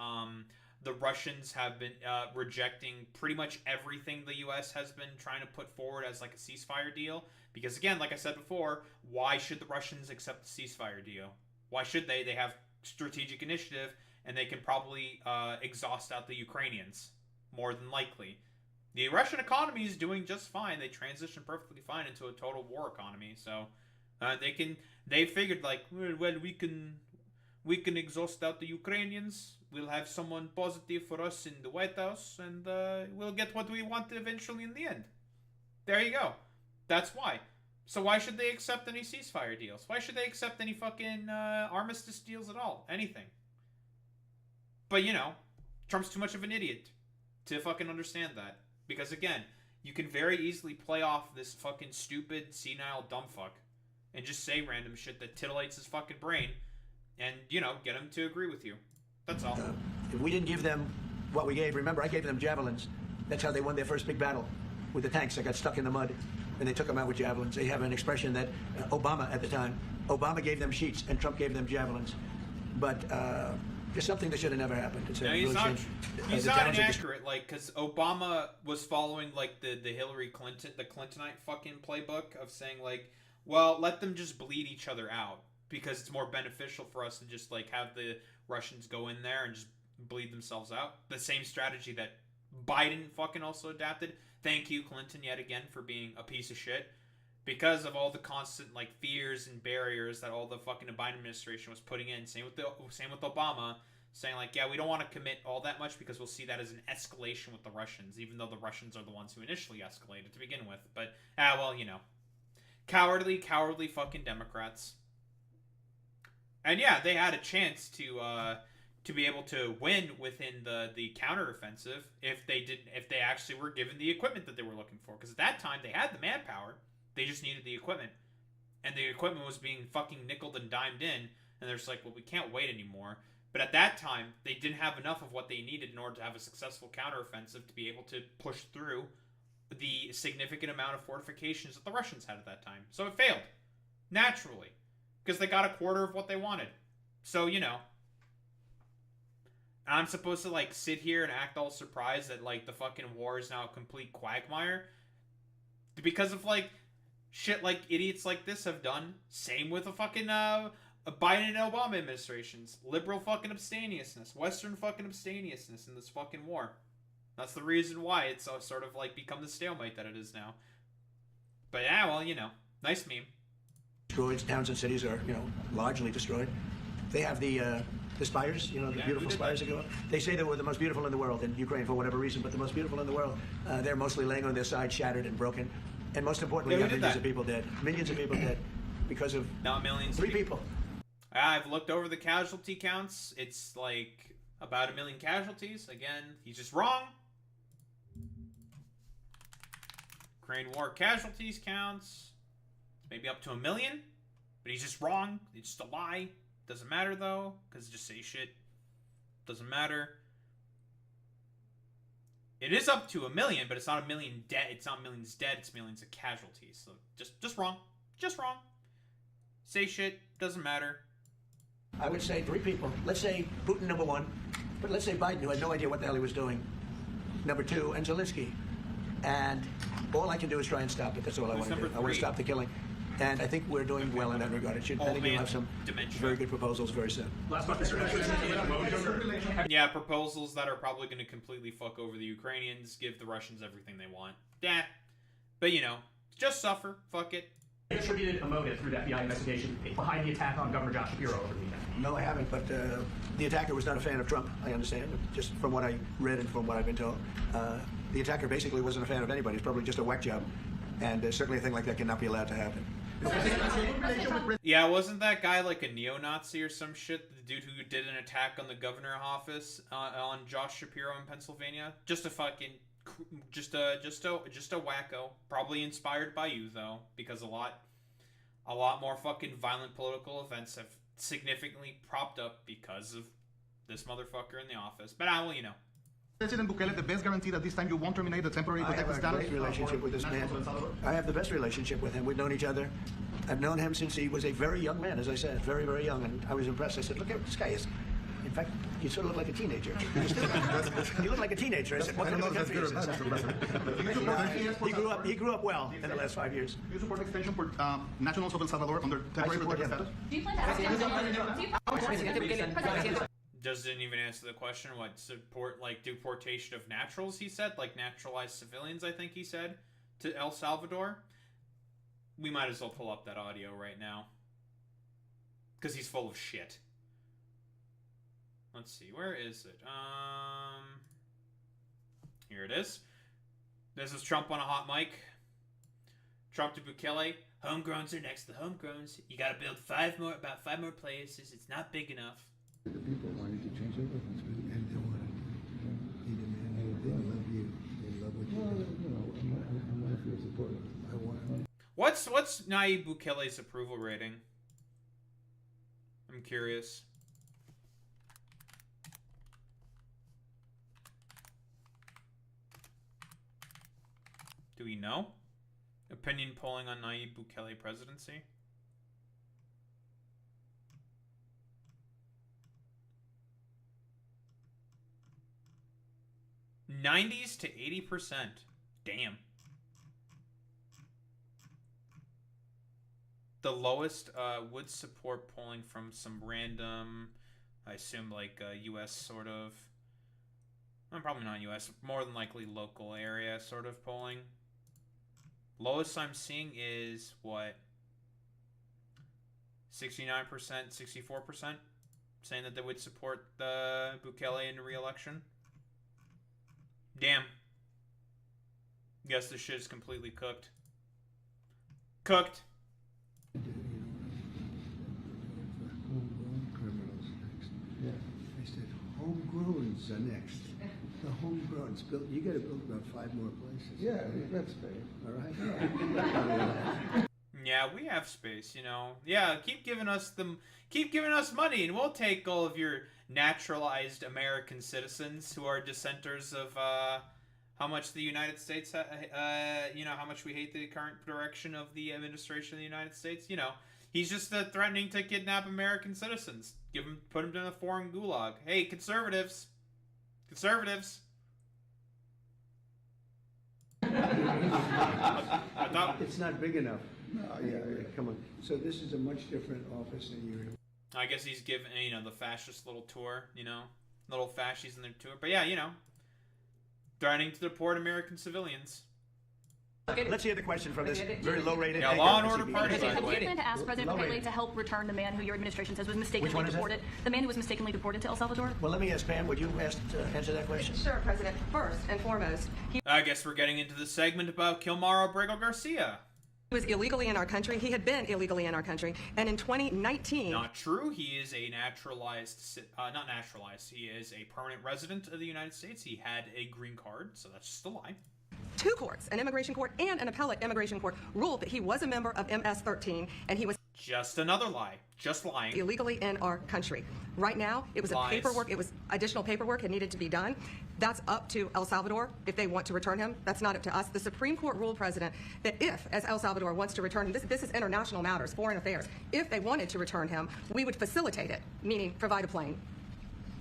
the Russians have been rejecting pretty much everything the U.S. has been trying to put forward as, like, a ceasefire deal. Because, again, like I said before, why should the Russians accept the ceasefire deal? Why should they? They have strategic initiative, and they can probably exhaust out the Ukrainians, more than likely. The Russian economy is doing just fine. They transitioned perfectly fine into a total war economy. So, they figured, like, well, we can exhaust out the Ukrainians. We'll have someone positive for us in the White House, and we'll get what we want eventually in the end. There you go. That's why. So why should they accept any ceasefire deals? Why should they accept any fucking armistice deals at all? Anything. But, you know, Trump's too much of an idiot to fucking understand that. Because, again, you can very easily play off this fucking stupid, senile dumbfuck and just say random shit that titillates his fucking brain, and you know, get him to agree with you. That's all. If we didn't give them what we gave, remember I gave them javelins. That's how they won their first big battle with the tanks that got stuck in the mud, and they took them out with javelins. They have an expression that Obama at the time, Obama gave them sheets and Trump gave them javelins. But it's something that should have never happened. It's no, he's not. He's not inaccurate. Like, because Obama was following like the Hillary Clinton, the Clintonite fucking playbook of saying like, well, let them just bleed each other out because it's more beneficial for us to just like have the Russians go in there and just bleed themselves out. The same strategy that Biden fucking also adapted. Thank you, Clinton, yet again for being a piece of shit. Because of all the constant like fears and barriers that all the fucking Biden administration was putting in. Same with Obama, saying like, yeah, we don't want to commit all that much because we'll see that as an escalation with the Russians, even though the Russians are the ones who initially escalated to begin with. But well, you know, cowardly fucking Democrats. And yeah, they had a chance to be able to win within the counteroffensive if they actually were given the equipment that they were looking for. Because at that time they had the manpower. They just needed the equipment. And the equipment was being fucking nickeled and dimed in. And they're just like, well, we can't wait anymore. But at that time, they didn't have enough of what they needed in order to have a successful counteroffensive to be able to push through the significant amount of fortifications that the Russians had at that time. So it failed. Naturally. Because they got a quarter of what they wanted. So, you know. I'm supposed to, like, sit here and act all surprised that, like, the fucking war is now a complete quagmire? Because of, like, shit like idiots like this have done. Same with the fucking Biden and Obama administrations. Liberal fucking abstemiousness. Western fucking abstemiousness in this fucking war. That's the reason why it's sort of like become the stalemate that it is now. But yeah, well, you know. Nice meme. Destroyed. Towns and cities are, you know, largely destroyed. They have the spires, you know, the beautiful spires that go up. They say they were the most beautiful in the world in Ukraine for whatever reason, but the most beautiful in the world. They're mostly laying on their side, shattered and broken. And most importantly, you have millions of people dead. Millions of people dead because of not millions. 3 people. I've looked over the casualty counts. It's like about 1 million casualties. Again, he's just wrong. Ukraine war casualties counts. It's maybe up to 1 million. But he's just wrong. It's just a lie. Doesn't matter though, because just say shit. Doesn't matter. It is up to 1 million, but it's not 1 million dead. It's not millions dead. It's millions of casualties. So just wrong. Just wrong. Say shit. Doesn't matter. I would say 3 people. Let's say Putin, number 1. But let's say Biden, who had no idea what the hell he was doing. Number 2, and Zelensky. And all I can do is try and stop it. That's all I want to do. I want to stop the killing. And I think we're doing well in that regard. I think we'll have some very good proposals very soon. Last question. Yeah, proposals that are probably going to completely fuck over the Ukrainians, give the Russians everything they want. Yeah. But, you know, just suffer. Fuck it. They attributed a motive through the FBI investigation behind the attack on Governor Josh Shapiro over the weekend. No, I haven't, but the attacker was not a fan of Trump, I understand, just from what I read and from what I've been told. The attacker basically wasn't a fan of anybody. It's probably just a whack job. And certainly a thing like that cannot be allowed to happen. Yeah, wasn't that guy like a neo-Nazi or some shit? The dude who did an attack on the governor office on Josh Shapiro in Pennsylvania? Just a fucking, just a wacko. Probably inspired by you though, because a lot more fucking violent political events have significantly propped up because of this motherfucker in the office. But well, you know. President Bukele, the best guarantee that this time you won't terminate the temporary protected status? I have a great relationship with this man. I have the best relationship with him. We've known each other. I've known him since he was a very young man, as I said, very, very young. And I was impressed. I said, look at this guy is. In fact, you sort of look like a teenager. You look like a teenager. I said, what kind of a country is this? He grew up well in the last 5 years. Do you support extension for nationals of El Salvador under temporary protected status? Do you plan to ask Just didn't even answer the question. What, support, like, deportation of naturals, he said? Like, naturalized civilians, I think he said, to El Salvador? We might as well pull up that audio right now. Because he's full of shit. Let's see, where is it? Here it is. This is Trump on a hot mic. Trump to Bukele. Homegrowns are next to the homegrowns. You gotta build about five more places. It's not big enough. The people wanted to change everything, and they wanted, they love you, they love what you do. I'm not here to support them. I want. What's Nayib Bukele's approval rating? I'm curious. Do we know? Opinion polling on Nayib Bukele presidency? '90s to 80%. Damn. The lowest would support polling from some random, I assume like U.S. sort of, well, probably not U.S., more than likely local area sort of polling. Lowest I'm seeing is what? 69%, 64%, saying that they would support the Bukele in re-election. Damn. Guess this shit is completely cooked. Cooked. Homegrown criminals next. Yeah. I said, homegrowns are next. The homegrown's built. You got to build about 5 more places. Yeah, that's space. All right. Yeah, we have space, you know. Yeah, keep giving us money, and we'll take all of your naturalized American citizens who are dissenters of how much the United States, you know, how much we hate the current direction of the administration of the United States. You know, he's just threatening to kidnap American citizens, put them in a foreign gulag. Hey, conservatives. I thought It's not big enough. No, yeah, come on. So this is a much different office than you. I guess he's giving, you know, the fascist little tour, you know, little fascists in their tour. But yeah, you know, threatening to deport American civilians. Let's hear the question from this very low-rated. Yeah, Law and Order party, by the Have you way. been to ask President Bukele to help return the man who your administration says was mistakenly deported? The man who was mistakenly deported to El Salvador? Well, let me ask Pam, would you answer that question? Sure, President. First and foremost, he I guess we're getting into the segment about Kilmar Abrego Garcia. was illegally in our country. He had been illegally in our country. And in 2019... Not true. He is a naturalized, not naturalized. He is a permanent resident of the United States. He had a green card, so that's just a lie. 2 courts, an immigration court and an appellate immigration court, ruled that he was a member of MS-13 and he was Just another lie. Just lying. illegally in our country. Right now, it was Lies. it was additional paperwork that needed to be done. That's up to El Salvador if they want to return him. That's not up to us. The Supreme Court ruled, President, that if, as El Salvador wants to return him, this is international matters, foreign affairs, if they wanted to return him, we would facilitate it, meaning provide a plane.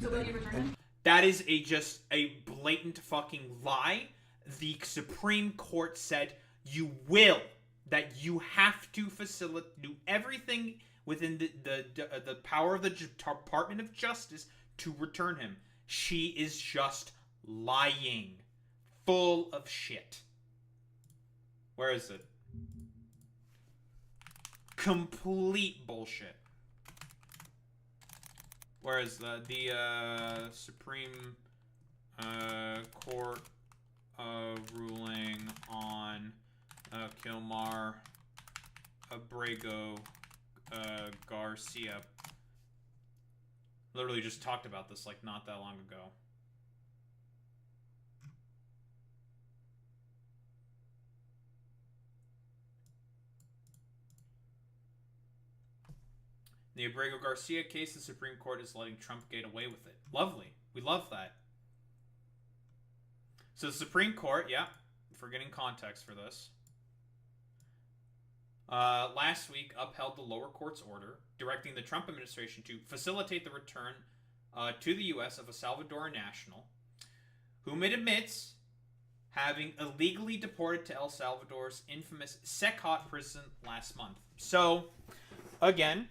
So will you return him? That is just a blatant fucking lie. The Supreme Court said you will, that you have to do everything within the power of the Department of Justice to return him. She is just lying. Full of shit. Where is it? Complete bullshit. Where is the Supreme Court ruling on Kilmar Abrego Garcia? Literally just talked about this like not that long ago. The Abrego Garcia case, the Supreme Court is letting Trump get away with it. Lovely. We love that. So the Supreme Court, yeah, if we're getting context for this, last week upheld the lower court's order directing the Trump administration to facilitate the return to the U.S. of a Salvadoran national whom it admits having illegally deported to El Salvador's infamous Secot prison last month. So, again,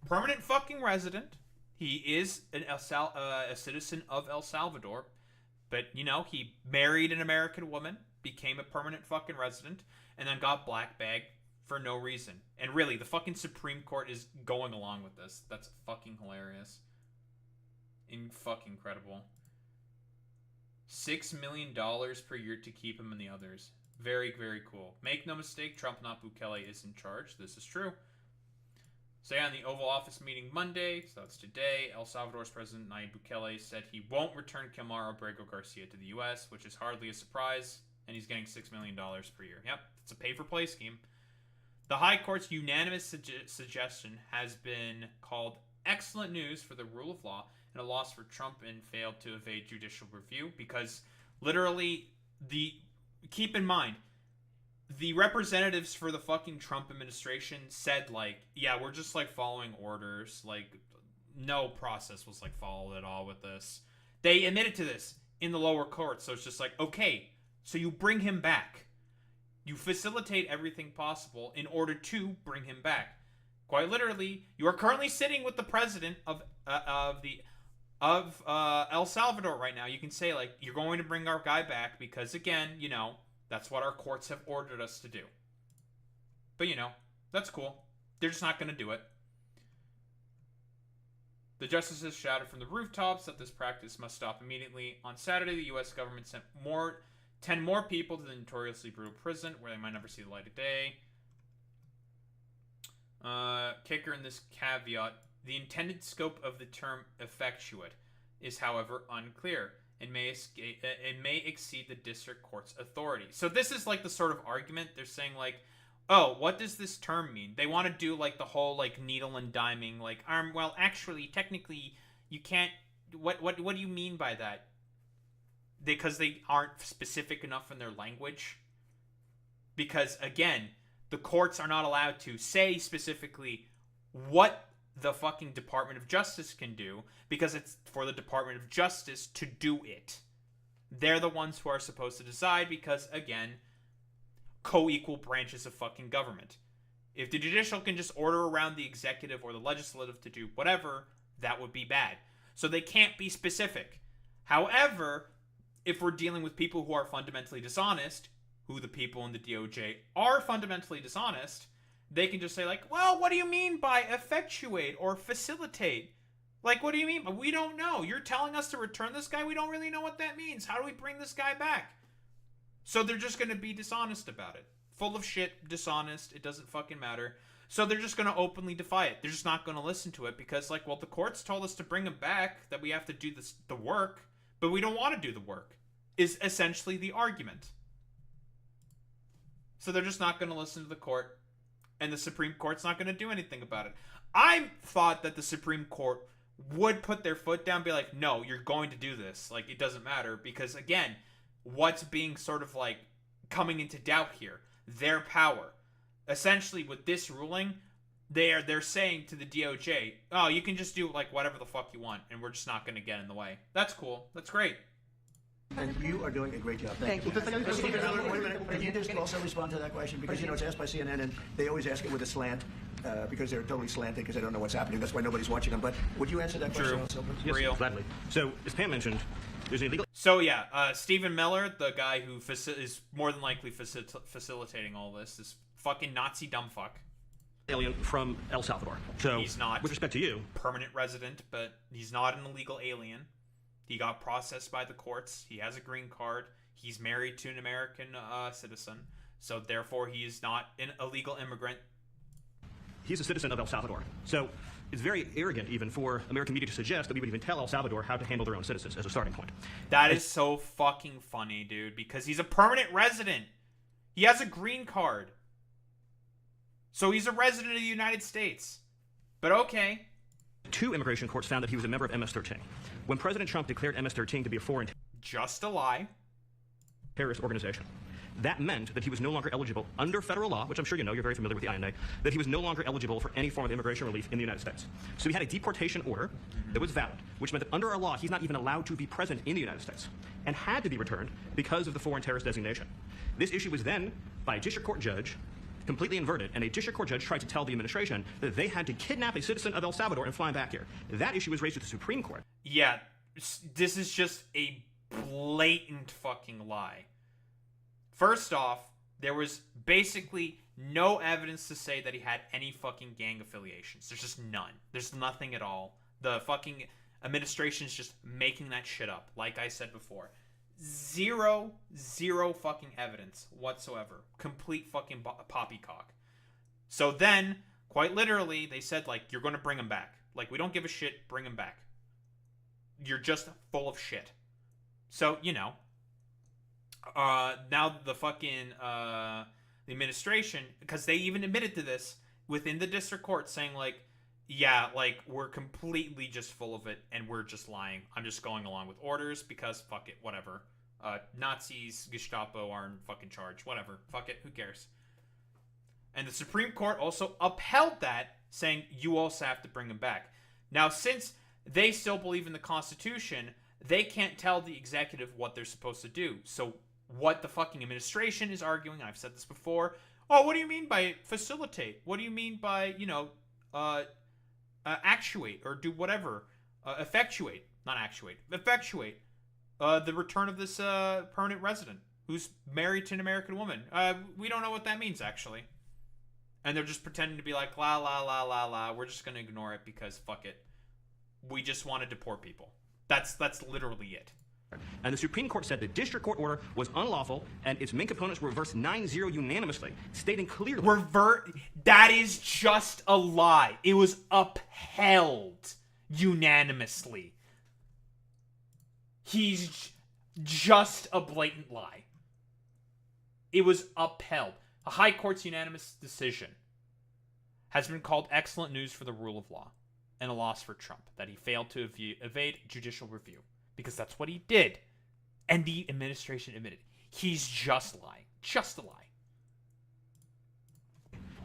permanent fucking resident. He is a citizen of El Salvador. But, you know, he married an American woman, became a permanent fucking resident, and then got black-bagged for no reason. And really, the fucking Supreme Court is going along with this. That's fucking hilarious. Fucking incredible. $6 million per year to keep him and the others. Very, very cool. Make no mistake, Trump, not Bukele, is in charge. This is true. So yeah, in the Oval Office meeting Monday, so that's today, El Salvador's President Nayib Bukele said he won't return Kilmar Abrego Garcia to the U.S., which is hardly a surprise, and he's getting $6 million per year. Yep, it's a pay-for-play scheme. The High Court's unanimous suggestion has been called excellent news for the rule of law and a loss for Trump, and failed to evade judicial review, because literally keep in mind, the representatives for the fucking Trump administration said, like, yeah, we're just, like, following orders. Like, no process was, like, followed at all with this. They admitted to this in the lower court, so it's just like, okay, so you bring him back. You facilitate everything possible in order to bring him back. Quite literally, you are currently sitting with the president of El Salvador right now. You can say, like, you're going to bring our guy back because, again, you know, that's what our courts have ordered us to do. But, you know, that's cool. They're just not going to do it. The justices shouted from the rooftops that this practice must stop immediately. On Saturday, the U.S. government sent 10 more people to the notoriously brutal prison, where they might never see the light of day. Kicker in this caveat, the intended scope of the term effectuate is, however, unclear. It may exceed the district court's authority. So this is like the sort of argument they're saying, like, oh, what does this term mean? They want to do like the whole like needle and diming, like, well, actually, technically, you can't. What do you mean by that? Because they aren't specific enough in their language. Because again, the courts are not allowed to say specifically what the fucking Department of Justice can do, because it's for the Department of Justice to do it. They're the ones who are supposed to decide, because, again, co-equal branches of fucking government. If the judicial can just order around the executive or the legislative to do whatever, that would be bad. So they can't be specific. However, if we're dealing with people who are fundamentally dishonest, who the people in the DOJ are fundamentally dishonest, they can just say, like, well, what do you mean by effectuate or facilitate? Like, what do you mean? We don't know. You're telling us to return this guy? We don't really know what that means. How do we bring this guy back? So they're just going to be dishonest about it. Full of shit, dishonest. It doesn't fucking matter. So they're just going to openly defy it. They're just not going to listen to it because, like, well, the courts told us to bring him back, that we have to do the work, but we don't want to do the work, is essentially the argument. So they're just not going to listen to the court. And the Supreme Court's not going to do anything about it. I thought that the Supreme Court would put their foot down and be like, no, you're going to do this. Like, it doesn't matter. Because, again, what's being sort of, like, coming into doubt here? Their power. Essentially, with this ruling, they're saying to the DOJ, oh, you can just do, like, whatever the fuck you want, and we're just not going to get in the way. That's cool. That's great. And you are doing a great job. Thank you. Stephen, wait a minute. Can you just also respond to that question? Because, you know, it's asked by CNN, and they always ask it with a slant, because they're totally slanted, because they don't know what's happening. That's why nobody's watching them. But would you answer that question also? Yes, Real. gladly. So, as Pam mentioned, there's an illegal... So, yeah, Stephen Miller, the guy who is more than likely facilitating all this fucking Nazi dumbfuck. Alien from El Salvador. So, he's not with respect to you, permanent resident, but he's not an illegal alien. He got processed by the courts. He has a green card. He's married to an American citizen. So therefore, he is not an illegal immigrant. He's a citizen of El Salvador. So it's very arrogant even for American media to suggest that we would even tell El Salvador how to handle their own citizens as a starting point. That is so fucking funny, dude, because he's a permanent resident. He has a green card. So he's a resident of the United States. But okay. 2 immigration courts found that he was a member of MS-13. When President Trump declared MS-13 to be a foreign just a lie terrorist organization, that meant that he was no longer eligible under federal law, which I'm sure you know, you're very familiar with the INA, that he was no longer eligible for any form of immigration relief in the United States. So he had a deportation order that was valid, which meant that under our law, he's not even allowed to be present in the United States and had to be returned because of the foreign terrorist designation. This issue was then, by a district court judge, completely inverted, and a district court judge tried to tell the administration that they had to kidnap a citizen of El Salvador and fly him back here. That issue was raised with the Supreme Court. Yeah, this is just a blatant fucking lie. First off, there was basically no evidence to say that he had any fucking gang affiliations. There's just none. There's nothing at all. The fucking administration's just making that shit up, like I said before. Zero fucking evidence whatsoever. Complete fucking poppycock. So then, quite literally, they said, like, you're going to bring him back. Like, we don't give a shit, bring him back. You're just full of shit. So, you know. Now the fucking the administration, because they even admitted to this within the district court, saying like, yeah, like, we're completely just full of it and we're just lying. I'm just going along with orders because fuck it, whatever. Nazis, Gestapo are in fucking charge, whatever. Fuck it, who cares? And the Supreme Court also upheld that, saying you also have to bring them back. Now, since they still believe in the Constitution, they can't tell the executive what they're supposed to do. So what the fucking administration is arguing, I've said this before, oh, what do you mean by facilitate? What do you mean by, you know, actuate or do whatever? Effectuate, not actuate, effectuate the return of this permanent resident who's married to an American woman. We don't know what that means, actually. And they're just pretending to be like, la, la, la, la, la. We're just going to ignore it because fuck it. We just want to deport people. That's literally it. And the Supreme Court said the district court order was unlawful, and its main components were reversed 9-0 unanimously, stating clearly... That is just a lie. It was upheld unanimously. He's just a blatant lie. It was upheld. A high court's unanimous decision has been called excellent news for the rule of law and a loss for Trump, that he failed to evade judicial review. Because that's what he did. And the administration admitted he's just lying. Just a lie.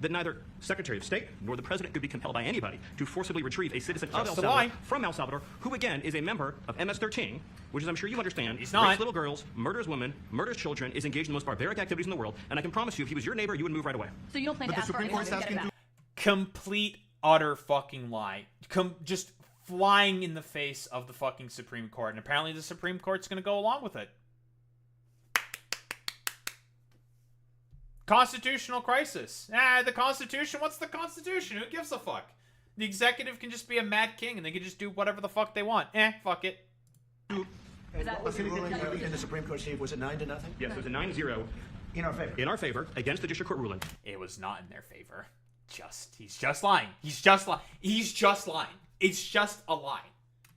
That neither Secretary of State nor the President could be compelled by anybody to forcibly retrieve a citizen of El Just a Salvador lie. from El Salvador, who again is a member of MS-13, which, as I'm sure you understand, He's not. rapes little girls, murders women, murders children, is engaged in the most barbaric activities in the world, and I can promise you, if he was your neighbor, you would move right away. So you don't plan But to the ask for Supreme anyone Court's to get it asking back? Complete, utter fucking lie. Just flying in the face of the fucking Supreme Court. And apparently the Supreme Court's going to go along with it. Constitutional crisis. The Constitution? What's the Constitution? Who gives a fuck? The executive can just be a mad king and they can just do whatever the fuck they want. Fuck it. And what was the ruling in the Supreme Court, Steve? Was it 9-0? Yes, it was a 9-0 In our favor. in our favor against the district court ruling. It was not in their favor. He's just lying. He's just lying. He's just lying. It's just a lie.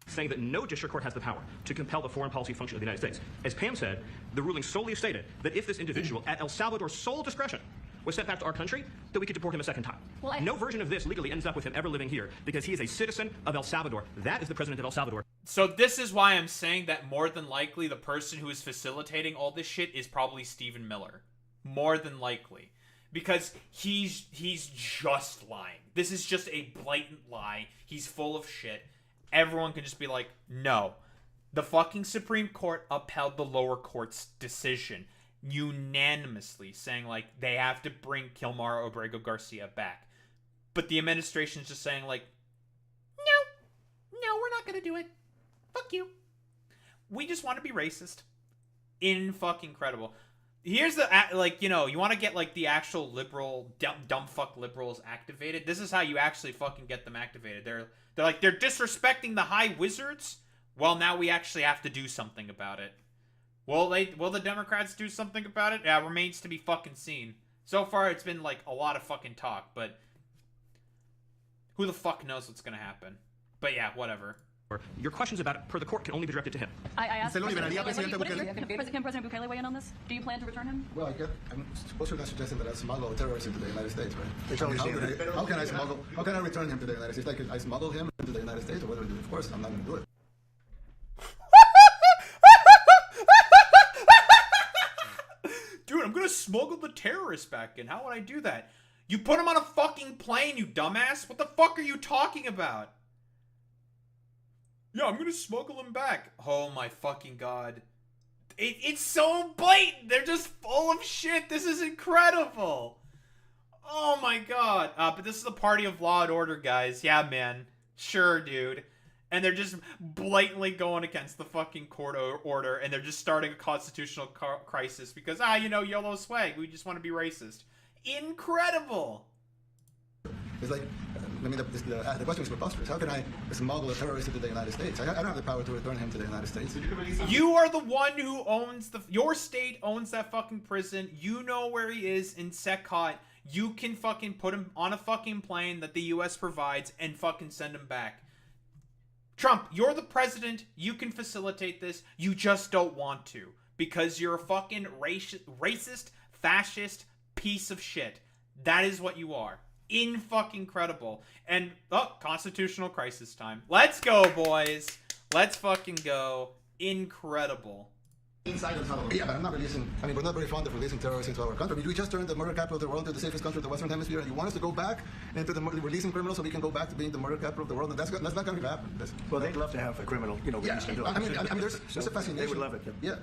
Saying that no district court has the power to compel the foreign policy function of the United States. As Pam said, the ruling solely stated that if this individual, at El Salvador's sole discretion, was sent back to our country, that we could deport him a second time. Well, no version of this legally ends up with him ever living here, because he is a citizen of El Salvador. That is the president of El Salvador. So this is why I'm saying that more than likely the person who is facilitating all this shit is probably Stephen Miller. More than likely. Because he's just lying. This is just a blatant lie. He's full of shit. Everyone can just be like, no. The fucking Supreme Court upheld the lower court's decision unanimously, saying like they have to bring Kilmar Obrego Garcia back. But the administration's just saying like, no, we're not gonna do it. Fuck you. We just want to be racist. In-fucking-credible. Here's the, like, you know, you want to get, like, the actual liberal, dumb fuck liberals activated. This is how you actually fucking get them activated. They're like, they're disrespecting the high wizards. Well, now we actually have to do something about it. Will the Democrats do something about it? Yeah, remains to be fucking seen. So far, it's been, like, a lot of fucking talk, but who the fuck knows what's gonna happen? But yeah, whatever. Your questions about it, per the court, can only be directed to him. I asked Se lo President liberaría, Bukele, Presidente what is Bukele? can President Bukele weigh in on this? Do you plan to return him? Well, I'm supposed to suggesting that I smuggle terrorists into the United States, right? It's always How can I return him to the United States? Like, I smuggle him into the United States, or whether, of course, I'm not going to do it. Dude, I'm gonna smuggle the terrorists back in. How would I do that? You put them on a fucking plane, you dumbass. What the fuck are you talking about? Yeah, I'm gonna smuggle them back. Oh my fucking god. It's so blatant. They're just full of shit. This is incredible. Oh my god. But this is a party of law and order, guys. Yeah, man. Sure, dude. And they're just blatantly going against the fucking court order, and they're just starting a constitutional crisis because, you know, YOLO swag. We just want to be racist. Incredible. It's like, I mean, the question is preposterous. How can I smuggle a terrorist into the United States? I don't have the power to return him to the United States. You are the one who owns your state owns that fucking prison. You know where he is in Secot. You can fucking put him on a fucking plane that the U.S. provides and fucking send him back. Trump, you're the president. You can facilitate this. You just don't want to because you're a fucking racist, fascist piece of shit. That is what you are. In-fucking-credible. And, constitutional crisis time. Let's go, boys. Let's fucking go. Incredible. Inside El Salvador. Yeah, but I'm not releasing. I mean, we're not very fond of releasing terrorists into our country. We just turned the murder capital of the world into the safest country of the Western Hemisphere, and you want us to go back into the releasing criminals so we can go back to being the murder capital of the world? And that's not going to happen. Well, they'd love to have a criminal, released into I mean, there's a fascination. They would love it. Yeah.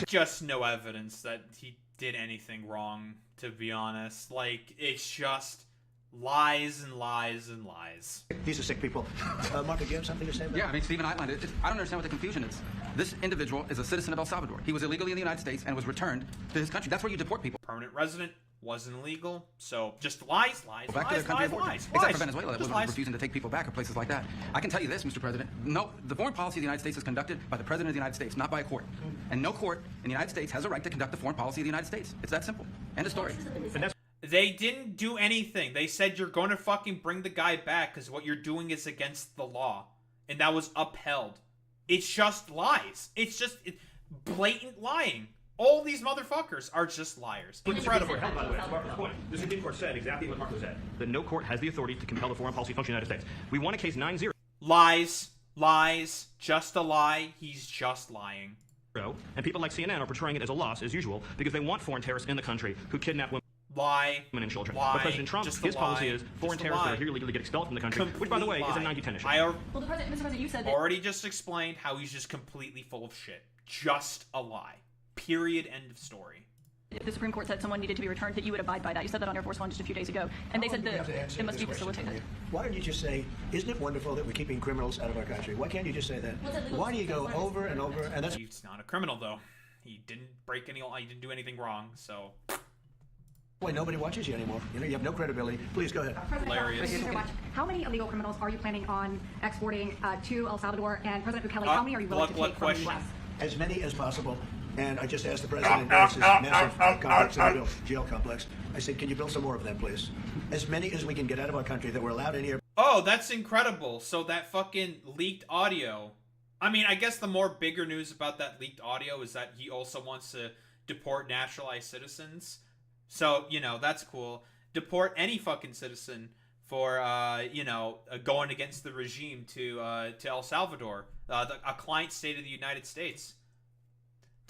Just no evidence that he did anything wrong, to be honest. Like, it's just lies and lies and lies. These are sick people. Mark, do you have something to say about Yeah, I mean, Stephen outlined it. I don't understand what the confusion is. This individual is a citizen of El Salvador. He was illegally in the United States and was returned to his country. That's where you deport people. Permanent resident, wasn't illegal, so just lies, Go back to their country of origin. lies. Except for Venezuela, that was refusing to take people back or places like that. I can tell you this, Mr. President. No, the foreign policy of the United States is conducted by the President of the United States, not by a court. And no court in the United States has a right to conduct the foreign policy of the United States. It's that simple. End of story. They didn't do anything. They said you're going to fucking bring the guy back because what you're doing is against the law. And that was upheld. It's just lies. It's just blatant lying. All these motherfuckers are just liars. Incredible. By the way, that's Marco's point. The Supreme Court said exactly what Marco said. That no court has the authority to compel the foreign policy function of the United States. We won a case 9-0. Lies. Just a lie. He's just lying. And people like CNN are portraying it as a loss, as usual, because they want foreign terrorists in the country who kidnap women. Lie. Women and children. Lie. But President Trump, his policy is foreign terrorists that are here illegally get expelled from the country, which, by the way, is a 90-10 issue. Well, Mr. President, you said that. Already just explained how he's just completely full of shit. Just a lie. Period. End of story. If the Supreme Court said someone needed to be returned, that you would abide by that. You said that on Air Force One just a few days ago. And they said that it must be facilitated. Why don't you just say, isn't it wonderful that we're keeping criminals out of our country? Why can't you just say that? Why do you go over and over? And that's... He's not a criminal, though. He didn't break any law. He didn't do anything wrong, so... Why nobody watches you anymore? You have no credibility. Please go ahead. Hilarious. Thank you very much. How many illegal criminals are you planning on exporting to El Salvador? And President Bukele, how many are you willing to take from the U.S.? As many as possible. And I just asked the president, there's this massive complex in the jail complex. I said, can you build some more of them, please? As many as we can get out of our country that we're allowed in here. Oh, that's incredible. So that fucking leaked audio. I mean, I guess the more bigger news about that leaked audio is that he also wants to deport naturalized citizens. So, that's cool. Deport any fucking citizen for, going against the regime to El Salvador, a client state of the United States.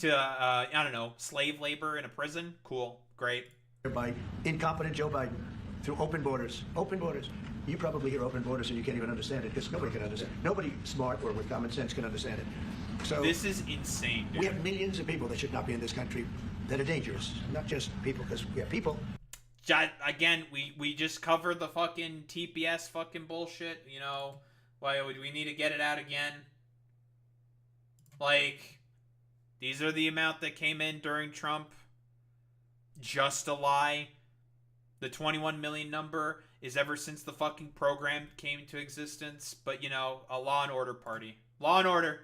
To, slave labor in a prison. Cool. Great. By incompetent Joe Biden through open borders. Open borders. You probably hear open borders and you can't even understand it because nobody can understand it. Nobody smart or with common sense can understand it. So this is insane, dude. We have millions of people that should not be in this country that are dangerous. Not just people, because we have people. Again, we just covered the fucking TPS fucking bullshit. Why would we need to get it out again? Like, these are the amount that came in during Trump. Just a lie. The 21 million number is ever since the fucking program came into existence. But, a law and order party. Law and order.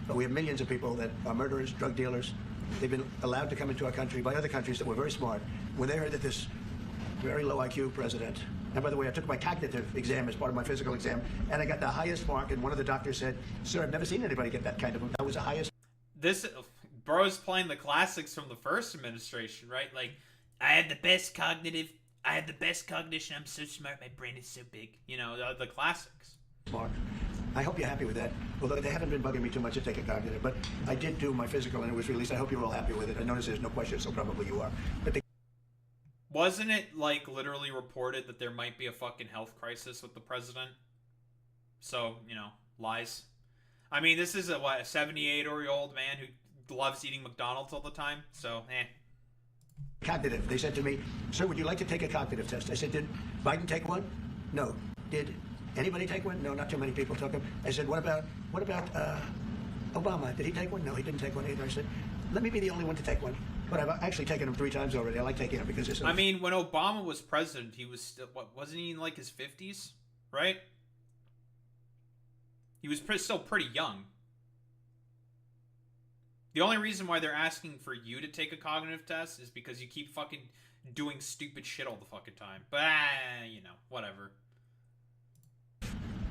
But we have millions of people that are murderers, drug dealers. They've been allowed to come into our country by other countries that were very smart. When they heard that this very low IQ president, and by the way, I took my cognitive exam as part of my physical exam, and I got the highest mark, and one of the doctors said, sir, I've never seen anybody get that kind of, that was the highest. This, bro's playing the classics from the first administration, right? Like, I had the best cognition, I'm so smart, my brain is so big. The classics. Mark, I hope you're happy with that. Although they haven't been bugging me too much to take a cognitive, but I did do my physical and it was released. I hope you're all happy with it. I notice there's no question, so probably you are. But wasn't it, literally reported that there might be a fucking health crisis with the president? So, lies. I mean, this is a 78-year-old man who loves eating McDonald's all the time, so, Cognitive. They said to me, sir, would you like to take a cognitive test? I said, did Biden take one? No. Did anybody take one? No, not too many people took them. I said, what about Obama? Did he take one? No, he didn't take one either. I said, let me be the only one to take one. But I've actually taken them 3 times already. I like taking them because it's... I mean, when Obama was president, he was still, wasn't he in his 50s? Right? He was still pretty young. The only reason why they're asking for you to take a cognitive test is because you keep fucking doing stupid shit all the fucking time. But, whatever.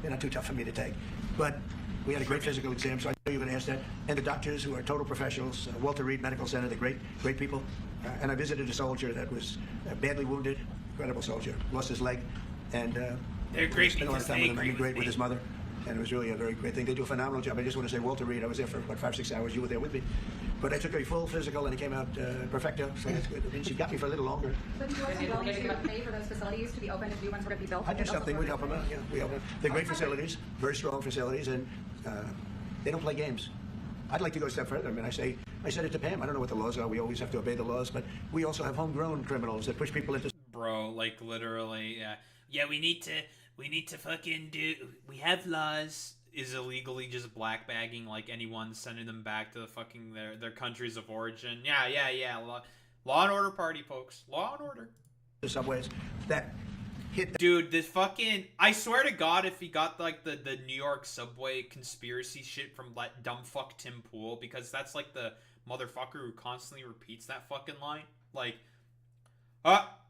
They're not too tough for me to take. But we had a great physical exam, so I know you're going to ask that. And the doctors who are total professionals, Walter Reed Medical Center, they're great people. And I visited a soldier that was badly wounded, incredible soldier, lost his leg, and they're great. Spent a lot of time with him. I mean, great with his mother, and it was really a very great thing. They do a phenomenal job. I just want to say, Walter Reed, I was there for about 5-6 hours. You were there with me, but I took a full physical, and it came out perfecto. So that's good. I mean, she got me for a little longer. But you also willing to pay for those facilities to be open if new ones were to be built? I'd do something. We'd help them out. Yeah, we help them. They're great facilities, very strong facilities, and they don't play games. I'd like to go a step further. I mean, I said it to Pam. I don't know what the laws are. We always have to obey the laws, but we also have homegrown criminals that push people into. Bro, like literally, yeah. We need to fucking do. We have laws. Is illegally just blackbagging like anyone, sending them back to the fucking their countries of origin. Yeah. Law and order party, folks. Law and order. The subways that hit. Dude, this fucking. I swear to God, if he got like the New York subway conspiracy shit from like dumb fuck Tim Pool, because that's like the motherfucker who constantly repeats that fucking line. Like,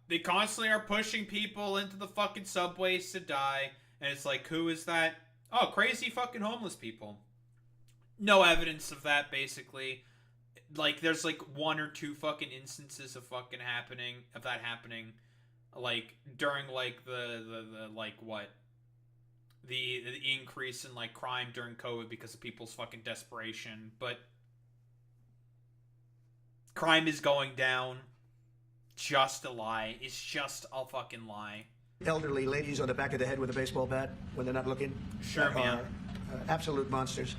they constantly are pushing people into the fucking subways to die. And it's like, who is that? Oh, crazy fucking homeless people. No evidence of that, basically. Like, there's like 1 or 2 fucking instances of fucking that happening. Like, during like the like what? The increase in like crime during COVID because of people's fucking desperation. But crime is going down. Just a lie. It's just a fucking lie. Elderly ladies on the back of the head with a baseball bat when they're not looking. Sure, man. Absolute monsters.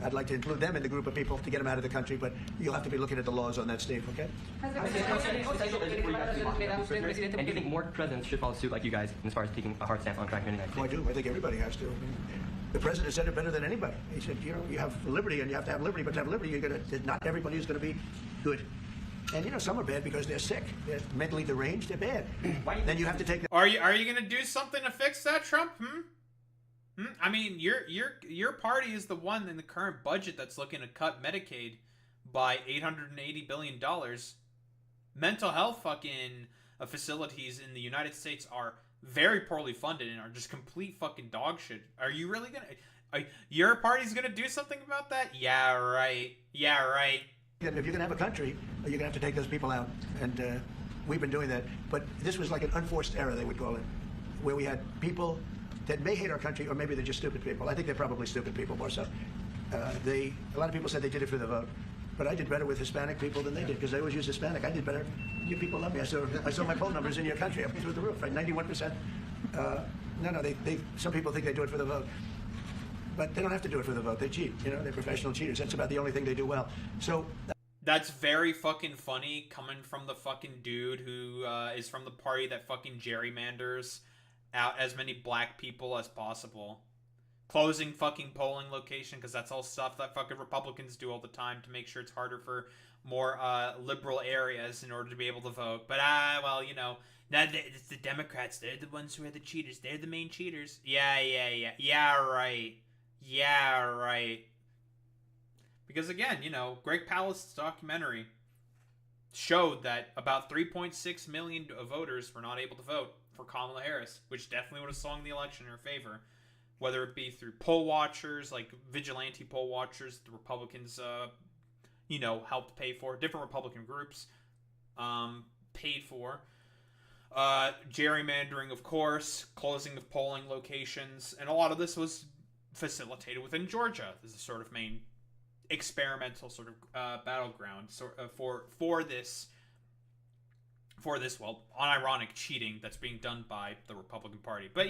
I'd like to include them in the group of people to get them out of the country, but you'll have to be looking at the laws on that, Steve, okay? And do you think more presidents should follow suit like you guys as far as taking a hard stance on crime in the United States? Oh, I do. I think everybody has to. The president said it better than anybody. He said, you have liberty and you have to have liberty, but to have liberty, not everybody is going to be good. And some are bad because they're sick. They're mentally deranged. They're bad. Then you have to take them. Are you gonna do something to fix that, Trump? I mean, your party is the one in the current budget that's looking to cut Medicaid by $880 billion. Mental health fucking facilities in the United States are very poorly funded and are just complete fucking dog shit. Are you really gonna? Your party's gonna do something about that? Yeah, right. If you're going to have a country, you're going to have to take those people out. And we've been doing that. But this was like an unforced error, they would call it, where we had people that may hate our country, or maybe they're just stupid people. I think they're probably stupid people more so. A lot of people said they did it for the vote. But I did better with Hispanic people than they did, because they always use Hispanic. I did better. You people love me. I saw my poll numbers in your country up through the roof, right? 91%. Some people think they do it for the vote. But they don't have to do it for the vote. They cheat. They're professional cheaters. That's about the only thing they do well. So that's very fucking funny coming from the fucking dude who is from the party that fucking gerrymanders out as many black people as possible. Closing fucking polling location, because that's all stuff that fucking Republicans do all the time to make sure it's harder for more liberal areas in order to be able to vote. But, it's the Democrats. They're the ones who are the cheaters. They're the main cheaters. Yeah, right. Because again, Greg Palast's documentary showed that about 3.6 million voters were not able to vote for Kamala Harris, which definitely would have swung the election in her favor. Whether it be through poll watchers, like vigilante poll watchers, the Republicans, helped pay for, different Republican groups paid for. Gerrymandering, of course, closing of polling locations, and a lot of this was facilitated within Georgia. This is sort of main experimental sort of battleground for this unironic cheating that's being done by the Republican Party. But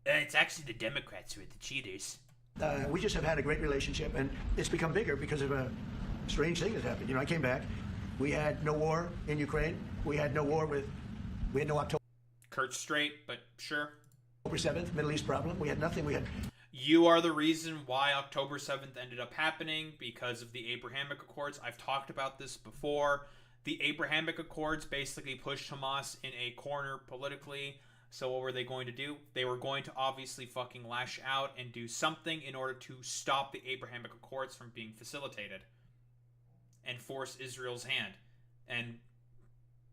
it's actually the Democrats who are the cheaters. We just have had a great relationship, and it's become bigger because of a strange thing that happened. I came back. We had no war in Ukraine. We had no October. Kurt's straight, but sure. October 7th, Middle East problem. We had nothing. You are the reason why October 7th ended up happening, because of the Abrahamic Accords. I've talked about this before. The Abrahamic Accords basically pushed Hamas in a corner politically. So what were they going to do? They were going to obviously fucking lash out and do something in order to stop the Abrahamic Accords from being facilitated and force Israel's hand. And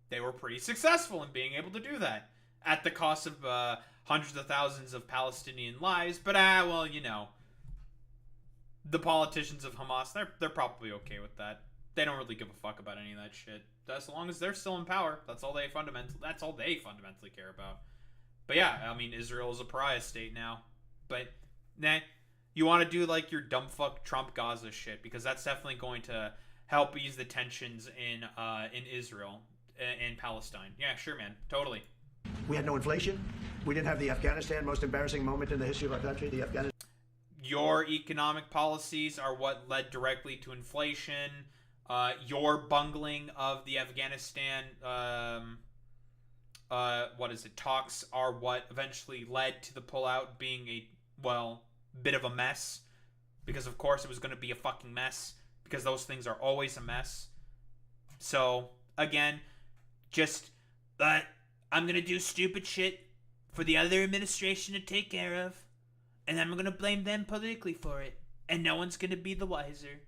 they were pretty successful in being able to do that at the cost of hundreds of thousands of Palestinian lives. But, the politicians of Hamas, they're probably okay with that. they don't really give a fuck about any of that shit. As long as they're still in power, that's all they fundamentally care about. But yeah, I mean, Israel is a pariah state now. But nah, you want to do like your dumb fuck Trump Gaza shit, because that's definitely going to help ease the tensions in Israel and Palestine. Yeah, sure, man, totally. We had no inflation. We didn't have the Afghanistan, most embarrassing moment in the history of our country, the Afghanistan. Your economic policies are what led directly to inflation. Your bungling of the Afghanistan, talks are what eventually led to the pullout being bit of a mess. Because of course it was going to be a fucking mess. Because those things are always a mess. So, again, just, I'm going to do stupid shit for the other administration to take care of. And I'm going to blame them politically for it. And no one's going to be the wiser.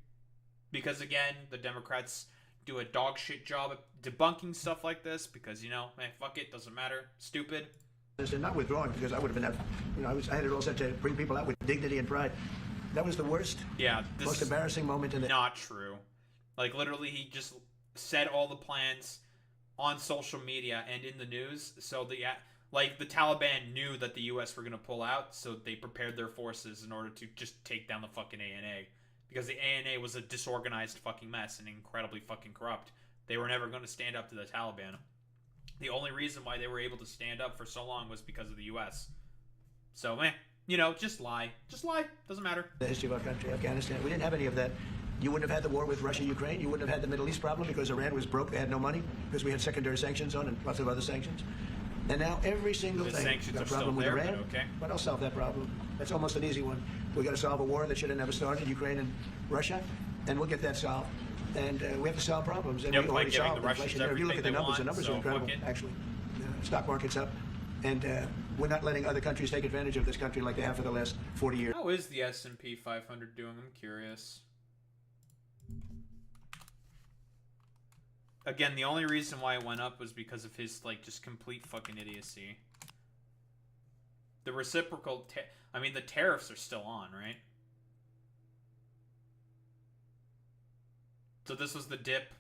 Because, again, the Democrats do a dog shit job at debunking stuff like this. Because, fuck it, doesn't matter. Stupid. Not withdrawing, because I would have been, I had it all set to bring people out with dignity and pride. That was the worst, most embarrassing moment in the... Not true. Like, literally, he just said all the plans on social media and in the news. So, the Taliban knew that the U.S. were going to pull out, so they prepared their forces in order to just take down the fucking ANA. Because the ANA was a disorganized fucking mess and incredibly fucking corrupt. They were never going to stand up to the Taliban. The only reason why they were able to stand up for so long was because of the U.S. So, just lie. Just lie. Doesn't matter. The history of our country, Afghanistan, we didn't have any of that. You wouldn't have had the war with Russia, Ukraine. You wouldn't have had the Middle East problem because Iran was broke. They had no money because we had secondary sanctions on and lots of other sanctions. And now every single thing, we've got a problem with Iran. But I'll solve that problem. That's almost an easy one. We've got to solve a war that should have never started, Ukraine and Russia, and we'll get that solved. And we have to solve problems. And we already solved inflation. If you look at the numbers are incredible, actually. The stock market's up. And we're not letting other countries take advantage of this country like they have for the last 40 years. How is the S&P 500 doing? I'm curious. Again, the only reason why it went up was because of his, just complete fucking idiocy. The reciprocal... the tariffs are still on, right? So this was the dip.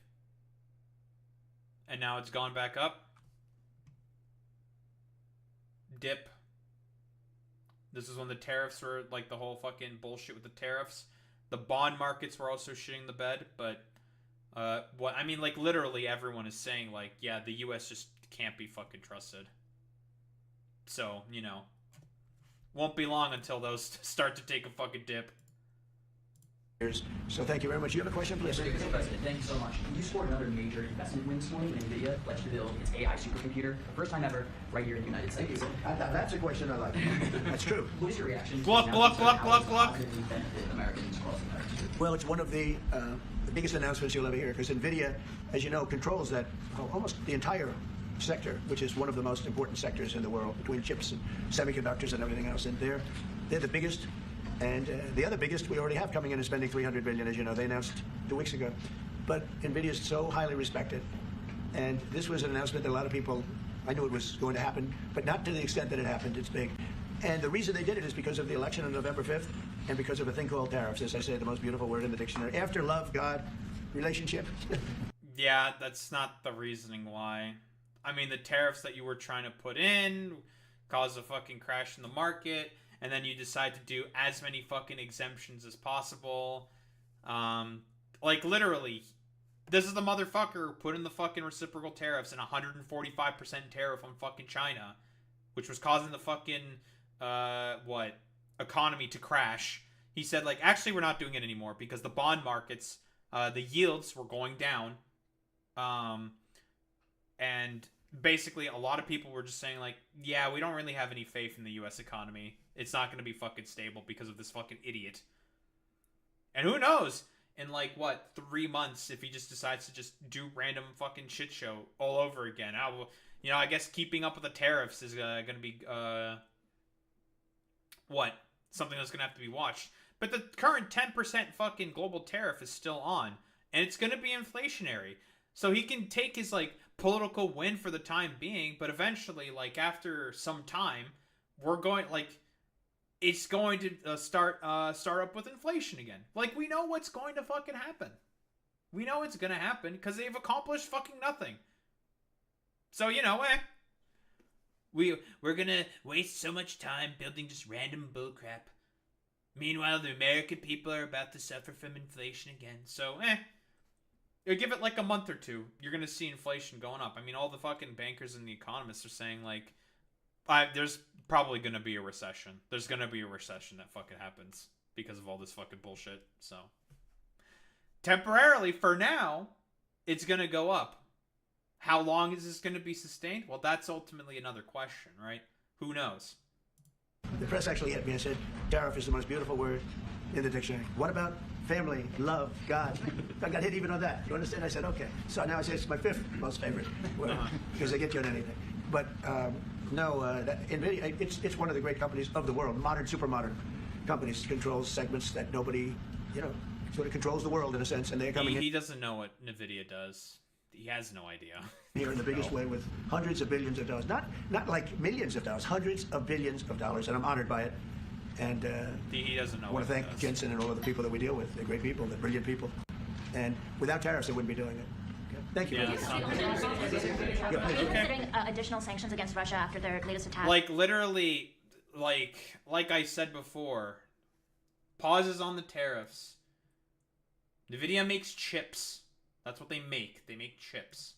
And now it's gone back up. Dip. This is when the tariffs were, the whole fucking bullshit with the tariffs. The bond markets were also shitting the bed, but... literally everyone is saying, the U.S. just can't be fucking trusted. So, won't be long until those start to take a fucking dip. So thank you very much. You have a question, please? Yes, Mr. President, thank you so much. You scored another major investment win this morning when NVIDIA pledged to build its AI supercomputer, the first time ever, right here in the United States. That's a question I like. That's true. What is your reaction? Gluck. Americans crossing that? Well, it's one of the biggest announcements you'll ever hear, because NVIDIA, as you know, controls that almost the entire sector, which is one of the most important sectors in the world, between chips and semiconductors and everything else. And they're the biggest. And the other biggest we already have coming in and spending $300 billion, as you know, they announced 2 weeks ago. But NVIDIA is so highly respected. And this was an announcement that a lot of people, I knew it was going to happen, but not to the extent that it happened. It's big. And the reason they did it is because of the election on November 5th and because of a thing called tariffs. As I say, the most beautiful word in the dictionary. After love, God, relationship. Yeah, that's not the reasoning why. The tariffs that you were trying to put in caused a fucking crash in the market. And then you decide to do as many fucking exemptions as possible. Literally, this is the motherfucker who put in the fucking reciprocal tariffs and 145% tariff on fucking China, which was causing the fucking, economy to crash. He said, actually, we're not doing it anymore because the bond markets, the yields were going down. And basically, a lot of people were just saying, yeah, we don't really have any faith in the U.S. economy. It's not going to be fucking stable because of this fucking idiot. And who knows? In 3 months, if he just decides to just do random fucking shit show all over again. I guess keeping up with the tariffs is going to be, something that's going to have to be watched. But the current 10% fucking global tariff is still on. And it's going to be inflationary. So he can take his, political win for the time being, but eventually, after some time, we're going, it's going to start up with inflation again. We know what's going to fucking happen. We know it's gonna happen because they've accomplished fucking nothing. So, you know, we're gonna waste so much time building just random bullcrap. Meanwhile, the American people are about to suffer from inflation again. So, give it like a month or two. You're gonna see inflation going up. I mean, all the fucking bankers and the economists are saying, like, there's probably gonna be a recession. There's gonna be a recession that fucking happens because of all this fucking bullshit. So, temporarily, for now, it's gonna go up. How long is this going to be sustained? Well, that's ultimately another question, right? Who knows? The press actually hit me and said, tariff is the most beautiful word in the dictionary. What about family, love, God? I got hit even on that. You understand? I said, okay. So now I say it's my fifth most favorite word because they get you on anything. But no, NVIDIA, it's one of the great companies of the world. Modern, super modern companies, controls segments that nobody, sort of controls the world in a sense. And they're coming in. He doesn't know what NVIDIA does. He has no idea. Here in the biggest way with hundreds of billions of dollars. Not like millions of dollars, hundreds of billions of dollars. And I'm honored by it. And he doesn't know. I want to thank Jensen and all of the people that we deal with. They're great people. They're brilliant people. And without tariffs, they wouldn't be doing it. Okay. Thank you. Are you considering additional sanctions against Russia after their latest attack? Like, literally, like I said before, pauses on the tariffs. NVIDIA makes chips. That's what they make. They make chips.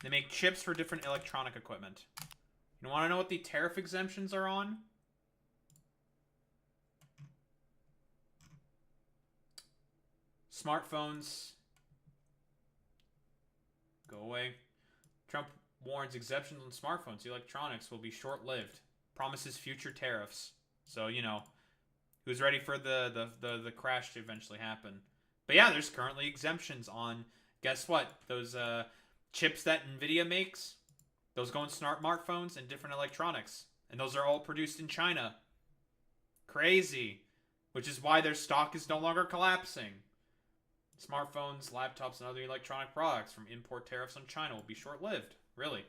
They make chips for different electronic equipment. You want to know what the tariff exemptions are on? Smartphones. Go away. Trump warns exemptions on smartphones. Electronics will be short-lived. Promises future tariffs. So, who's ready for the crash to eventually happen. But yeah, there's currently exemptions on, guess what? Those chips that NVIDIA makes, those go in smartphones and different electronics. And those are all produced in China. Crazy. Which is why their stock is no longer collapsing. Smartphones, laptops, and other electronic products from import tariffs on China will be short-lived. Really.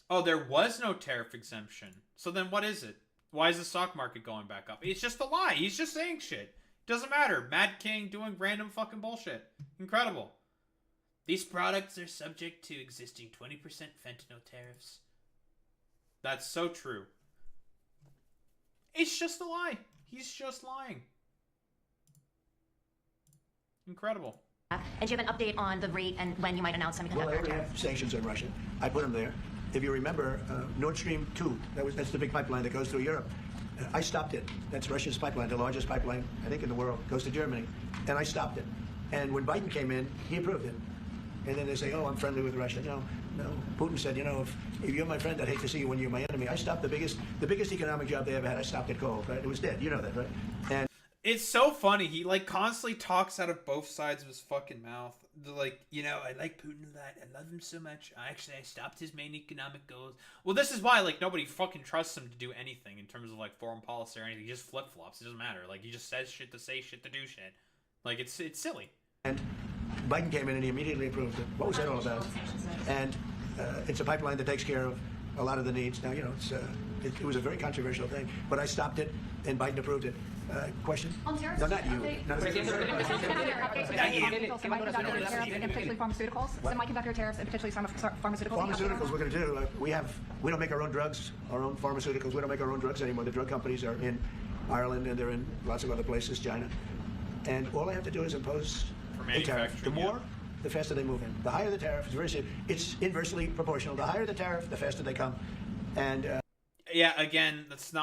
Oh, there was no tariff exemption. So then what is it? Why is the stock market going back up? It's just a lie. He's just saying shit. Doesn't matter. Mad King doing random fucking bullshit. Incredible. These products are subject to existing 20% fentanyl tariffs. That's so true. It's just a lie. He's just lying. Incredible. And do you have an update on the rate and when you might announce semiconductor Well, I already tariffs? have sanctions on Russia. I put them there. If you remember, Nord Stream 2, that's the big pipeline that goes through Europe. I stopped it. That's Russia's pipeline, the largest pipeline, I think, in the world. Goes to Germany. And I stopped it. And when Biden came in, he approved it. And then they say, oh, I'm friendly with Russia. No. Putin said, if you're my friend, I'd hate to see you when you're my enemy. I stopped the biggest economic job they ever had. I stopped it cold, right? It was dead. You know that, right? And it's so funny. He constantly talks out of both sides of his fucking mouth. I like Putin a lot. I love him so much. I stopped his main economic goals. Well, this is why nobody fucking trusts him to do anything in terms of foreign policy or anything. He just flip flops. It doesn't matter. He just says shit to say shit to do shit. It's silly. And Biden came in and he immediately approved it. What was that all about? And it's a pipeline that takes care of a lot of the needs. Now, it was a very controversial thing, but I stopped it and Biden approved it. Question? On tariffs? No, not you. Particularly pharmaceuticals. Semiconductor tariffs and potentially pharmaceuticals. Pharmaceuticals, we're going to do. We don't make our own drugs, our own pharmaceuticals. We don't make our own drugs anymore. The drug companies are in Ireland and they're in lots of other places, China. And all I have to do is impose a tariff. The more, the faster they move in. The higher the tariff, it's inversely proportional. The higher the tariff, the faster they come. And yeah, again, that's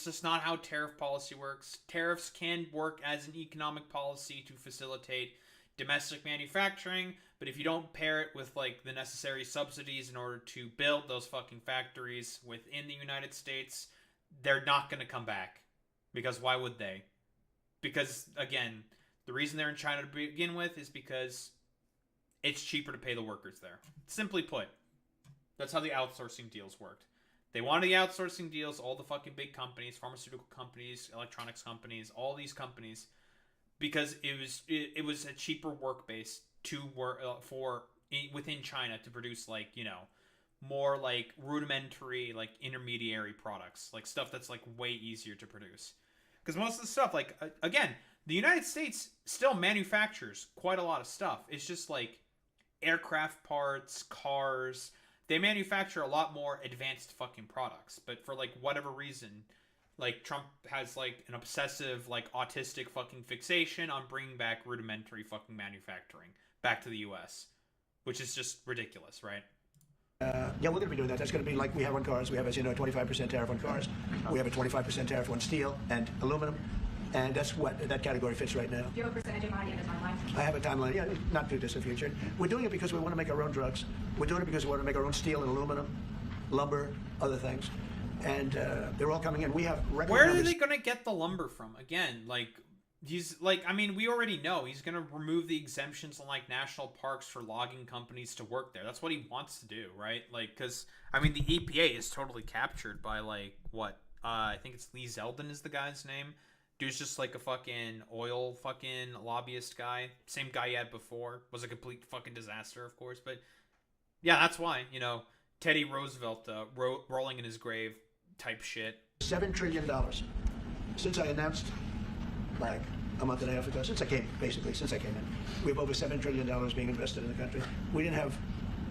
just not how tariff policy works. Tariffs can work as an economic policy to facilitate domestic manufacturing, but if you don't pair it with the necessary subsidies in order to build those fucking factories within the United States, they're not going to come back. Because why would they? Because, again, the reason they're in China to begin with is because it's cheaper to pay the workers there. Simply put, that's how the outsourcing deals worked. They wanted the outsourcing deals, all the fucking big companies, pharmaceutical companies, electronics companies, all these companies, because it was a cheaper work base to work for within China to produce more like rudimentary, like intermediary products, like stuff that's like way easier to produce. Because most of the stuff, like again, the United States still manufactures quite a lot of stuff. It's just like aircraft parts, cars. They manufacture a lot more advanced fucking products. But for like whatever reason, like Trump has like an obsessive, like autistic fucking fixation on bringing back rudimentary fucking manufacturing back to the U.S., which is just ridiculous, right? Yeah, we're going to be doing that. That's going to be like we have on cars. We have, as you know, a 25% tariff on cars. We have a 25% tariff on steel and aluminum. And that's what that category fits right now. Do you have a percentage in mind and a timeline? I have a timeline, yeah, not too distant future. We're doing it because we want to make our own drugs. We're doing it because we want to make our own steel and aluminum, lumber, other things. And they're all coming in. We have record Where numbers. are they going to get the lumber from? Again, like, he's like, I mean, we already know he's going to remove the exemptions on like national parks for logging companies to work there. That's what he wants to do, right? Like, because I mean, the EPA is totally captured by like what I think it's Lee Zeldin is the guy's name. Dude's just like a fucking oil fucking lobbyist guy. Same guy he had before. Was a complete fucking disaster, of course. But yeah, that's why, you know, Teddy Roosevelt rolling in his grave type shit. $7 trillion. Since I announced, like a month and a half ago, since I came in, we have over $7 trillion being invested in the country. We didn't have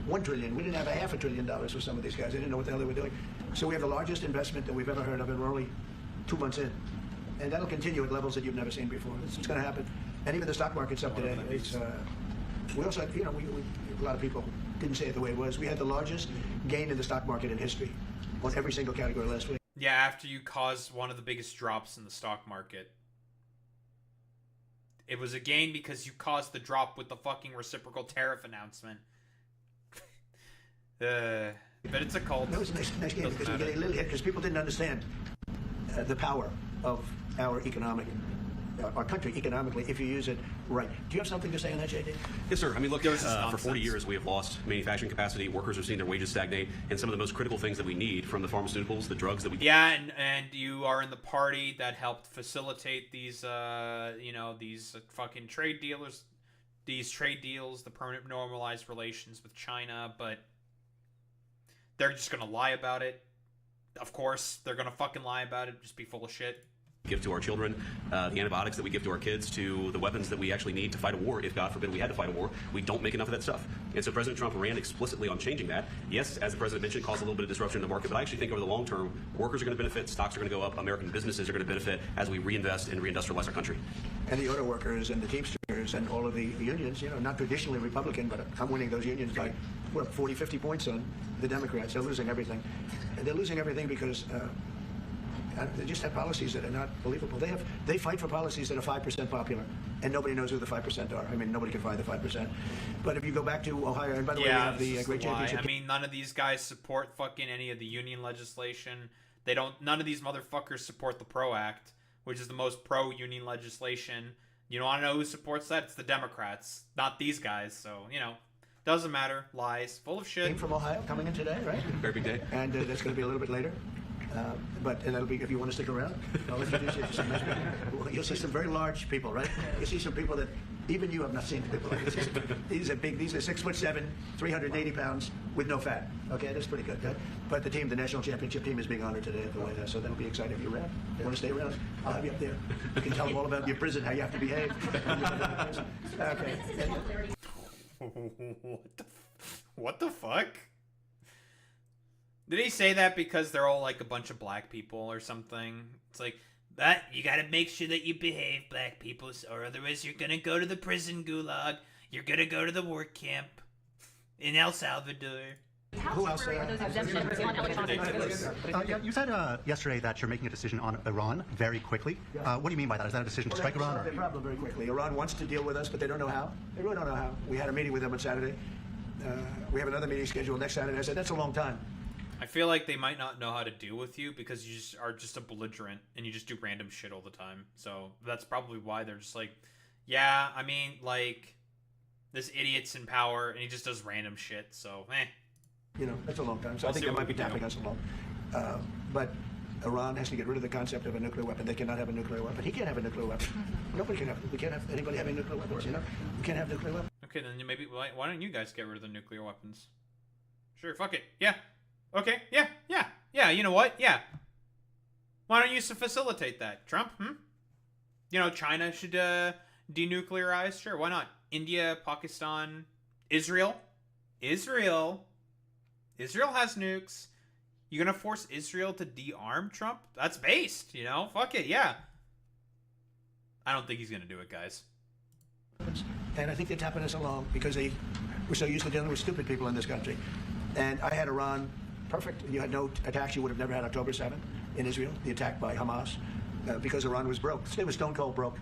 $1 trillion. We didn't have a $500 billion for some of these guys. They didn't know what the hell they were doing. So we have the largest investment that we've ever heard of, and we're only 2 months in. And that'll continue at levels that you've never seen before. It's going to happen. And even the stock market's up today. It's, we also had, you know, a lot of people didn't say it the way it was. We had the largest gain in the stock market in history on every single category last week. Yeah, after you caused one of the biggest drops in the stock market. It was a gain because you caused the drop with the fucking reciprocal tariff announcement. But it's a cult. That was a nice game because we get a little hit because people didn't understand the power of our country economically if you use it right. Do you have something to say on that, JD? Yes, sir. I mean, look, for 40 years we have lost manufacturing capacity. Workers are seeing their wages stagnate, and some of the most critical things that we need, from the pharmaceuticals, the drugs that we... Yeah, and you are in the party that helped facilitate these, you know, these fucking trade deals, the permanent normalized relations with China, but they're just gonna lie about it. Of course, they're gonna fucking lie about it, just be full of shit. Give to our children, the antibiotics that we give to our kids, to the weapons that we actually need to fight a war, if God forbid we had to fight a war. We don't make enough of that stuff. And so President Trump ran explicitly on changing that. Yes, as the president mentioned, caused a little bit of disruption in the market, but I actually think over the long term, workers are going to benefit, stocks are going to go up, American businesses are going to benefit as we reinvest and reindustrialize our country. And the auto workers and the Teamsters and all of the unions, you know, not traditionally Republican, but I'm winning those unions by, 40, 50 points on the Democrats. They're losing everything. And they're losing everything because they just have policies that are not believable. They fight for policies that are 5% popular, and nobody knows who the 5% are. I mean, nobody can find the 5%. But if you go back to Ohio, and by the way, we have the great championship. I mean, none of these guys support fucking any of the union legislation. They don't. None of these motherfuckers support the PRO Act, which is the most pro-union legislation. You want to know who supports that? It's the Democrats, not these guys. So, you know, doesn't matter. Lies. Full of shit. Came from Ohio, coming in today, right? Very big day. And that's going to be a little bit later. And that'll be, if you want to stick around, I'll introduce you to some nice people. You'll see some very large people, right? You'll see some people that even you have not seen people like this. These are big. These are 6'7", 380 pounds with no fat. Okay, that's pretty good. Right? But the national championship team is being honored today at the White House, so that'll be exciting. If you're around, you want to stay around, I'll have you up there. You can tell them all about your prison, how you have to behave. Okay. What the fuck? Did he say that because they're all like a bunch of black people or something? It's like, that you gotta make sure that you behave, black people, or otherwise you're gonna go to the prison gulag. You're gonna go to the work camp in El Salvador. Who else? You said yesterday that you're making a decision on Iran very quickly. What do you mean by that? Is that a decision to strike Iran? They probably very quickly. Iran wants to deal with us, but they don't know how. They really don't know how. We had a meeting with them on Saturday. We have another meeting scheduled next Saturday. I said, that's a long time. I feel like they might not know how to deal with you because you just are just a belligerent and you just do random shit all the time. So that's probably why they're just like, yeah, I mean, like, this idiot's in power and he just does random shit. So, You know, that's a long time. So I think they might be tapping us along. But Iran has to get rid of the concept of a nuclear weapon. They cannot have a nuclear weapon. He can't have a nuclear weapon. Nobody can have. We can't have anybody having nuclear weapons. You know, we can't have nuclear weapons. Okay, then maybe why don't you guys get rid of the nuclear weapons? Sure, fuck it. Yeah. Okay, yeah, yeah. Yeah, you know what? Yeah. Why don't you facilitate that, Trump? You know, China should denuclearize. Sure, why not? India, Pakistan, Israel. Israel has nukes. You gonna force Israel to de-arm Trump? That's based, you know? Fuck it, yeah. I don't think he's gonna do it, guys. And I think they're tapping us along because we're so used to dealing with stupid people in this country. And I had Iran perfect. You had no attacks. You would have never had October 7th in Israel, the attack by Hamas, because Iran was broke. It was stone cold broke.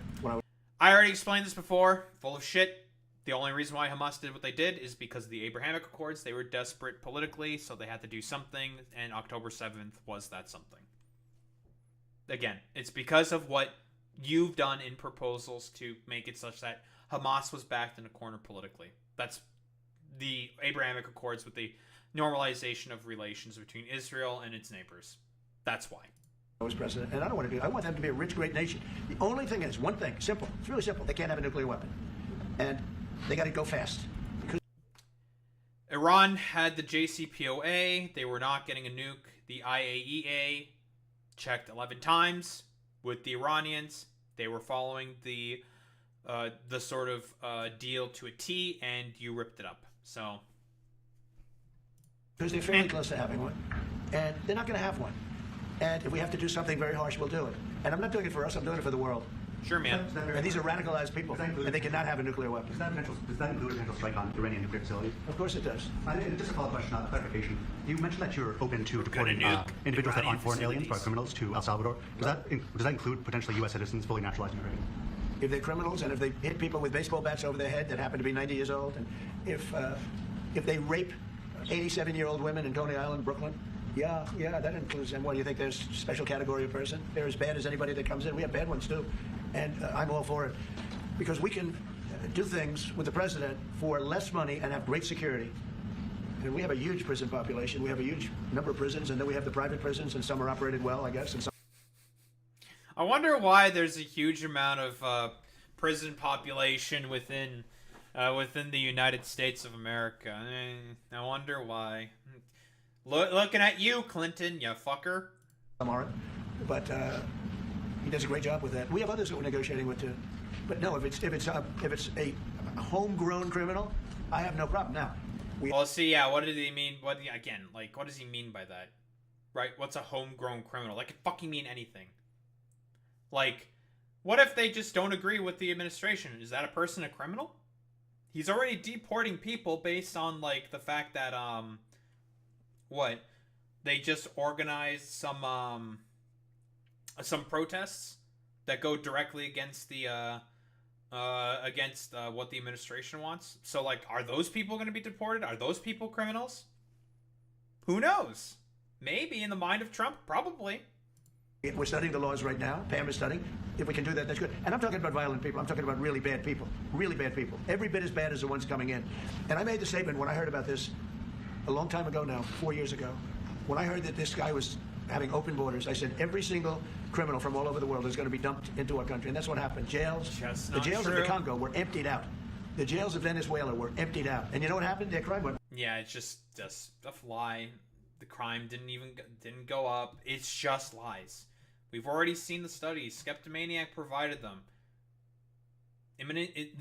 I already explained this before. Full of shit. The only reason why Hamas did what they did is because of the Abrahamic Accords. They were desperate politically, so they had to do something, and October 7th was that something. Again, it's because of what you've done in proposals to make it such that Hamas was backed in a corner politically. That's the Abrahamic Accords with the normalization of relations between Israel and its neighbors. That's why. I was president, and I don't want to do. I want them to be a rich, great nation. The only thing is one thing, simple. It's really simple. They can't have a nuclear weapon, and they got to go fast. Iran had the JCPOA. They were not getting a nuke. The IAEA checked 11 times with the Iranians. They were following the sort of deal to a T, and you ripped it up. So. Because they're fairly close to having one, and they're not going to have one. And if we have to do something very harsh, we'll do it. And I'm not doing it for us, I'm doing it for the world. Sure, man. And these are radicalized people, and they cannot have a nuclear weapon. Does that include a potential strike on Iranian nuclear facilities? Of course it does. Just a follow-up question, a clarification. You mentioned that you're open to deporting individuals that aren't foreign aliens, but criminals to El Salvador. Does that include potentially U.S. citizens fully naturalized immigrants? If they're criminals, and if they hit people with baseball bats over their head that happen to be 90 years old, and if they rape 87-year-old women in Coney Island, Brooklyn, yeah, that includes them. What do you think? There's a special category of person? They're as bad as anybody that comes in. We have bad ones too, and I'm all for it because we can do things with the president for less money and have great security. And we have a huge prison population. We have a huge number of prisons, and then we have the private prisons, and some are operated well, I guess. And some. I wonder why there's a huge amount of prison population within the United States of America. I wonder why. Looking at you, Clinton, you fucker. Some aren't, but he does a great job with that. We have others that we're negotiating with too. But no, if it's a homegrown criminal, I have no problem. Now, well, see, yeah. What did he mean? What does he mean by that? Right? What's a homegrown criminal? That could fucking mean anything. Like, what if they just don't agree with the administration? Is that a person a criminal? He's already deporting people based on like the fact that what? They just organized some protests that go directly against the what the administration wants. So like, are those people going to be deported? Are those people criminals? Who knows? Maybe in the mind of Trump, probably. We're studying the laws right now. Pam is studying. If we can do that, that's good. And I'm talking about violent people. I'm talking about really bad people. Really bad people. Every bit as bad as the ones coming in. And I made the statement when I heard about this a long time ago now, 4 years ago. When I heard that this guy was having open borders, I said every single criminal from all over the world is going to be dumped into our country. And that's what happened. The jails of the Congo were emptied out. The jails of Venezuela were emptied out. And you know what happened? Their crime went. Yeah, it's just a lie. The crime didn't go up. It's just lies. We've already seen the studies. Skeptomaniac provided them.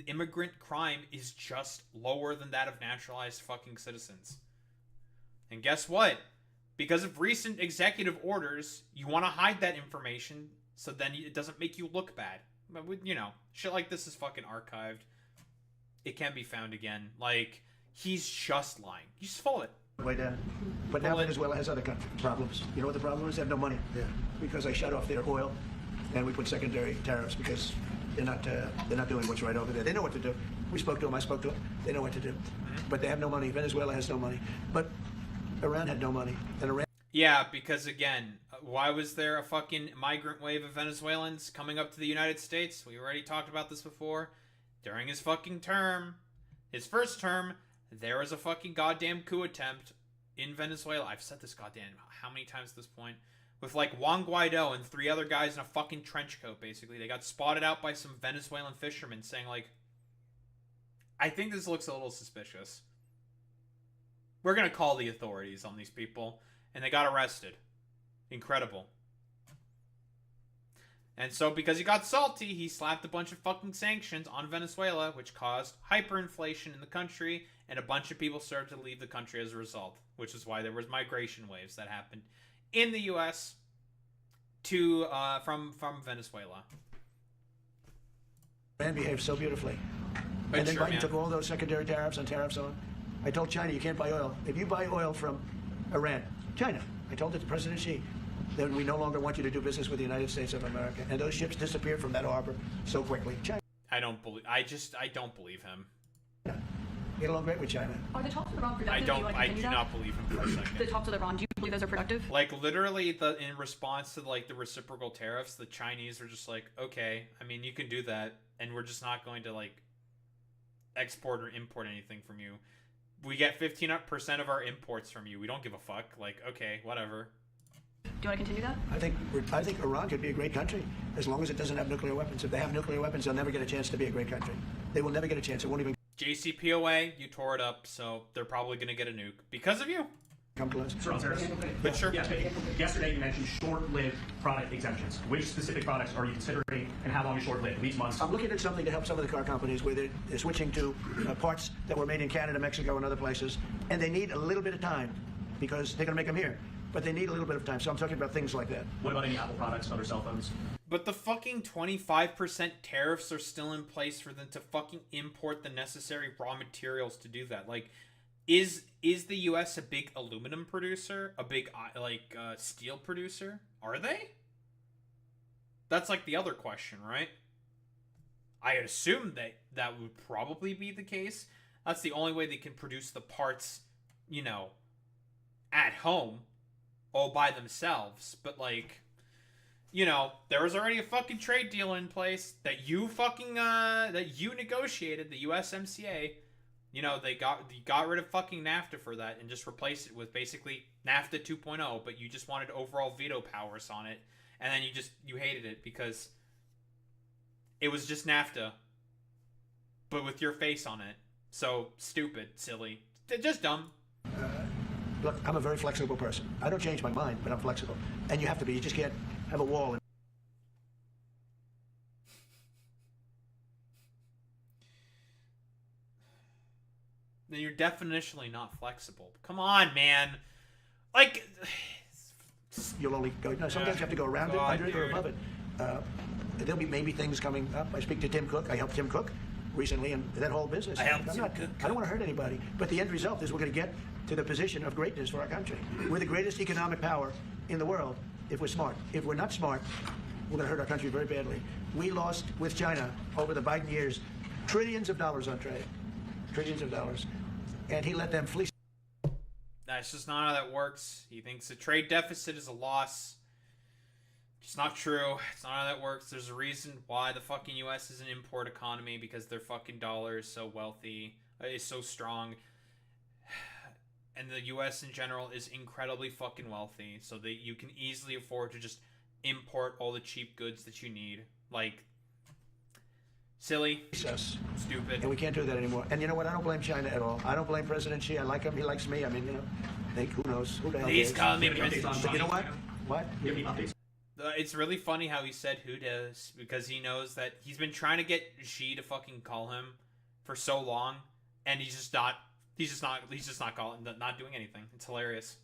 Immigrant crime is just lower than that of naturalized fucking citizens. And guess what? Because of recent executive orders, you want to hide that information so then it doesn't make you look bad. But, you know, shit like this is fucking archived. It can be found again. Like, he's just lying. You just follow it. Way down. But now Venezuela has other problems. You know what the problem is? They have no money. Yeah. Because I shut off their oil, and we put secondary tariffs because they're not doing what's right over there. They know what to do. We spoke to them. I spoke to them. They know what to do. But they have no money. Venezuela has no money. But Iran had no money. And Iran. Yeah, because again, why was there a fucking migrant wave of Venezuelans coming up to the United States? We already talked about this before. During his fucking term, his first term, there was a fucking goddamn coup attempt in Venezuela. I've said this goddamn how many times at this point. With like Juan Guaido and 3 other guys in a fucking trench coat, basically. They got spotted out by some Venezuelan fishermen saying like, I think this looks a little suspicious. we're gonna call the authorities on these people, and they got arrested. Incredible. And so, because he got salty, he slapped a bunch of fucking sanctions on Venezuela, which caused hyperinflation in the country, and a bunch of people started to leave the country as a result, which is why there was migration waves that happened in the U.S. to from Venezuela. Man behaved so beautifully. But and then sure, Biden man. took all those secondary tariffs and tariffs on. I told China, you can't buy oil. If you buy oil from Iran, China, I told it to President Xi, then we no longer want you to do business with the United States of America. And those ships disappeared from that harbor so quickly. China. I don't believe him. Get along great with China. Are the talks with Iran productive? I do not believe him for a second. The talks with Iran, do you believe those are productive? Like, literally, in response to, like, the reciprocal tariffs, the Chinese are just like, okay, I mean, you can do that, and we're just not going to, like, export or import anything from you. We get 15% of our imports from you. We don't give a fuck. Like, okay, whatever. Do you want to continue that? I think Iran could be a great country as long as it doesn't have nuclear weapons. If they have nuclear weapons, they'll never get a chance to be a great country. They will never get a chance. It won't even JCPOA, you tore it up, so they're probably going to get a nuke. Because of you. come close. But sure. Yeah, yesterday you mentioned short-lived product exemptions. Which specific products are you considering, and how long is short-lived? These months? I'm looking at something to help some of the car companies where they're switching to parts that were made in Canada, Mexico, and other places, and they need a little bit of time because they're going to make them here. But they need a little bit of time, so I'm talking about things like that. What about any Apple products, other cell phones? But the fucking 25% tariffs are still in place for them to fucking import the necessary raw materials to do that. Like, is the U.S. a big aluminum producer? A big, steel producer? Are they? That's, like, the other question, right? I assume that would probably be the case. That's the only way they can produce the parts, you know, at home, all by themselves. But, like, you know, there was already a fucking trade deal in place that you fucking, that you negotiated, the USMCA. You know, they got rid of fucking NAFTA for that and just replaced it with basically NAFTA 2.0, but you just wanted overall veto powers on it. And then you hated it because it was just NAFTA, but with your face on it. So, stupid, silly, just dumb. Look, I'm a very flexible person. I don't change my mind, but I'm flexible. And you have to be. You just can't have a wall. Then you're definitionally not flexible. Come on, man. Like, you'll only go. No, sometimes you have to go around it, under it, or above it. There'll be maybe things coming up. I speak to Tim Cook. I helped Tim Cook recently in that whole business. I don't want to hurt anybody. But the end result is we're going to get to the position of greatness for our country. We're the greatest economic power in the world if we're smart. If we're not smart, we're going to hurt our country very badly. We lost with China over the Biden years trillions of dollars on trade. Trillions of dollars. And he let them fleece. That's just not how that works. He thinks a trade deficit is a loss. It's not true. It's not how that works. There's a reason why the fucking U.S. is an import economy, because their fucking dollar is so wealthy, is so strong. And the U.S. in general is incredibly fucking wealthy, so that you can easily afford to just import all the cheap goods that you need. Like, silly, stupid. And we can't do that anymore. And you know what? I don't blame China at all. I don't blame President Xi. I like him. He likes me. I mean, you know, who knows? Who the hell He's is? calling me President. But you know what? What? It's really funny how he said who does, because he knows that he's been trying to get Xi to fucking call him for so long, and he's just not doing anything. It's hilarious.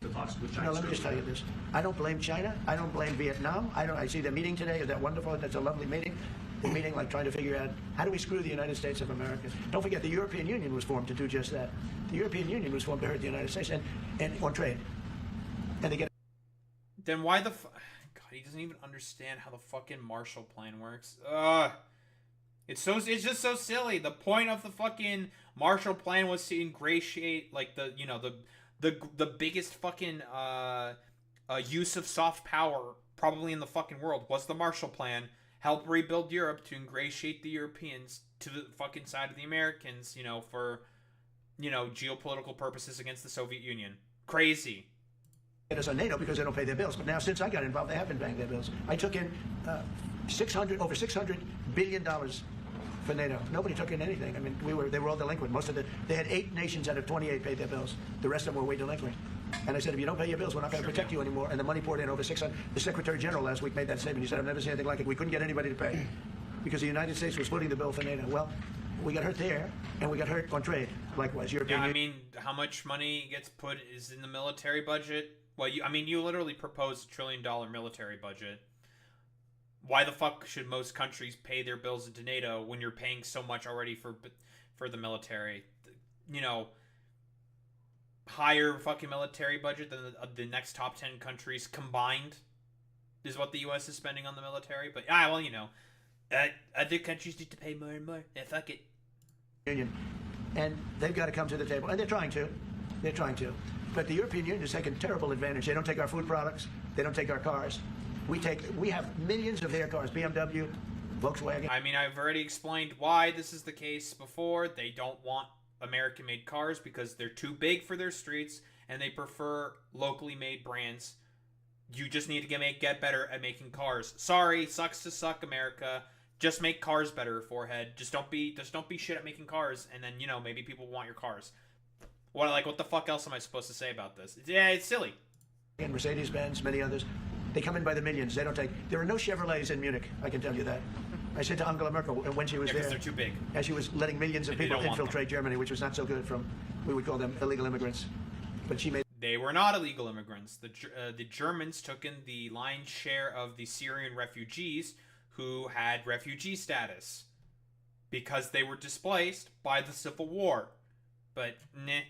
No, let me just tell you this. I don't blame China. I don't blame Vietnam. I see the meeting today. Is that wonderful? That's a lovely meeting. The meeting, like, trying to figure out how do we screw the United States of America. Don't forget, the European Union was formed to do just that. The European Union was formed to hurt the United States and on trade. And they get. Then why the God? He doesn't even understand how the fucking Marshall Plan works. It's just so silly. The point of the fucking Marshall Plan was to ingratiate, like, the biggest fucking use of soft power probably in the fucking world was the Marshall Plan. Help rebuild Europe to ingratiate the Europeans to the fucking side of the Americans, you know, for, you know, geopolitical purposes against the Soviet Union. Crazy. It is on NATO because they don't pay their bills. But now, since I got involved, they have been paying their bills. I took in over $600 billion for NATO. Nobody took in anything. I mean, they were all delinquent. They had 8 nations out of 28 paid their bills. The rest of them were way delinquent. And I said, if you don't pay your bills, we're not going to protect you anymore. And the money poured in over 600. The Secretary General last week made that statement. He said, I've never seen anything like it. We couldn't get anybody to pay because the United States was footing the bill for NATO. Well, we got hurt there, and we got hurt on trade. Likewise, European. Yeah, I mean, how much money gets put is in the military budget? Well, you literally proposed $1 trillion military budget. Why the fuck should most countries pay their bills into NATO when you're paying so much already for the military? You know, higher fucking military budget than the next top 10 countries combined is what the U.S. is spending on the military. But well, you know, other countries need to pay more and more. Yeah, fuck it. Union, and they've got to come to the table, and they're trying to. But the European Union has taken terrible advantage. They don't take our food products. They don't take our cars. We have millions of their cars, BMW, Volkswagen. I mean, I've already explained why this is the case before. They don't want American-made cars because they're too big for their streets, and they prefer locally made brands. You just need to get better at making cars. Sorry, sucks to suck, America. Just make cars better, forehead. Just don't be shit at making cars, and then, you know, maybe people want your cars. What the fuck else am I supposed to say about this? It's silly. And Mercedes-Benz, many others, they come in by the millions. They don't take. There are no Chevrolets in Munich. I can tell you that. I said to Angela Merkel when she was there, they're too big, as she was letting millions of people infiltrate Germany, which was not so good. We would call them illegal immigrants, but she made. They were not illegal immigrants. The Germans took in the lion's share of the Syrian refugees who had refugee status because they were displaced by the civil war. But nah,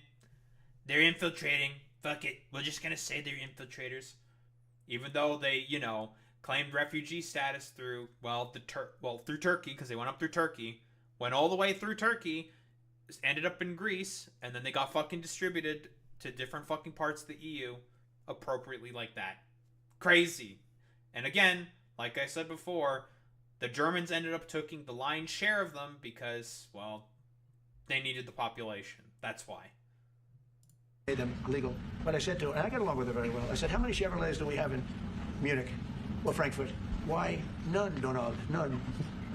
they're infiltrating. Fuck it. We're just gonna say they're infiltrators, even though they, you know, claimed refugee status through through Turkey, because they went up through Turkey, went all the way through Turkey, ended up in Greece, and then they got fucking distributed to different fucking parts of the EU appropriately like that. Crazy. And again, like I said before, the Germans ended up taking the lion's share of them because, well, they needed the population. That's why. Made them legal. But I said to her, and I got along with her very well, I said, how many Chevrolets do we have in Munich or Frankfurt? Why, none, Donald, none.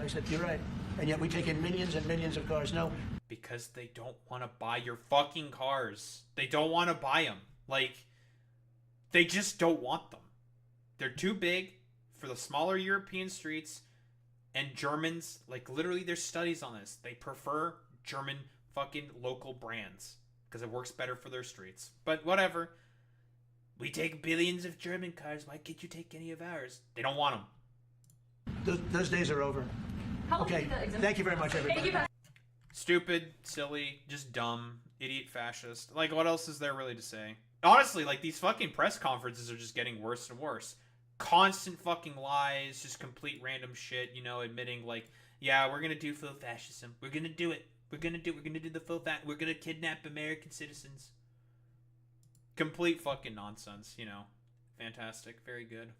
I said, you're right. And yet we take in millions and millions of cars. No. Because they don't want to buy your fucking cars. They don't want to buy them. Like, they just don't want them. They're too big for the smaller European streets. And Germans, like, literally there's studies on this. They prefer German fucking local brands because it works better for their streets. But whatever. We take billions of German cars. Why can't you take any of ours? They don't want them. Those days are over. Okay. Thank you very much, everybody. Stupid, silly, just dumb, idiot fascist. Like, what else is there really to say? Honestly, like, these fucking press conferences are just getting worse and worse. Constant fucking lies, just complete random shit, you know, admitting, like, yeah, we're gonna do full fascism. We're gonna do it. We're gonna do the full we're gonna kidnap American citizens. Complete fucking nonsense, you know. Fantastic. Very good.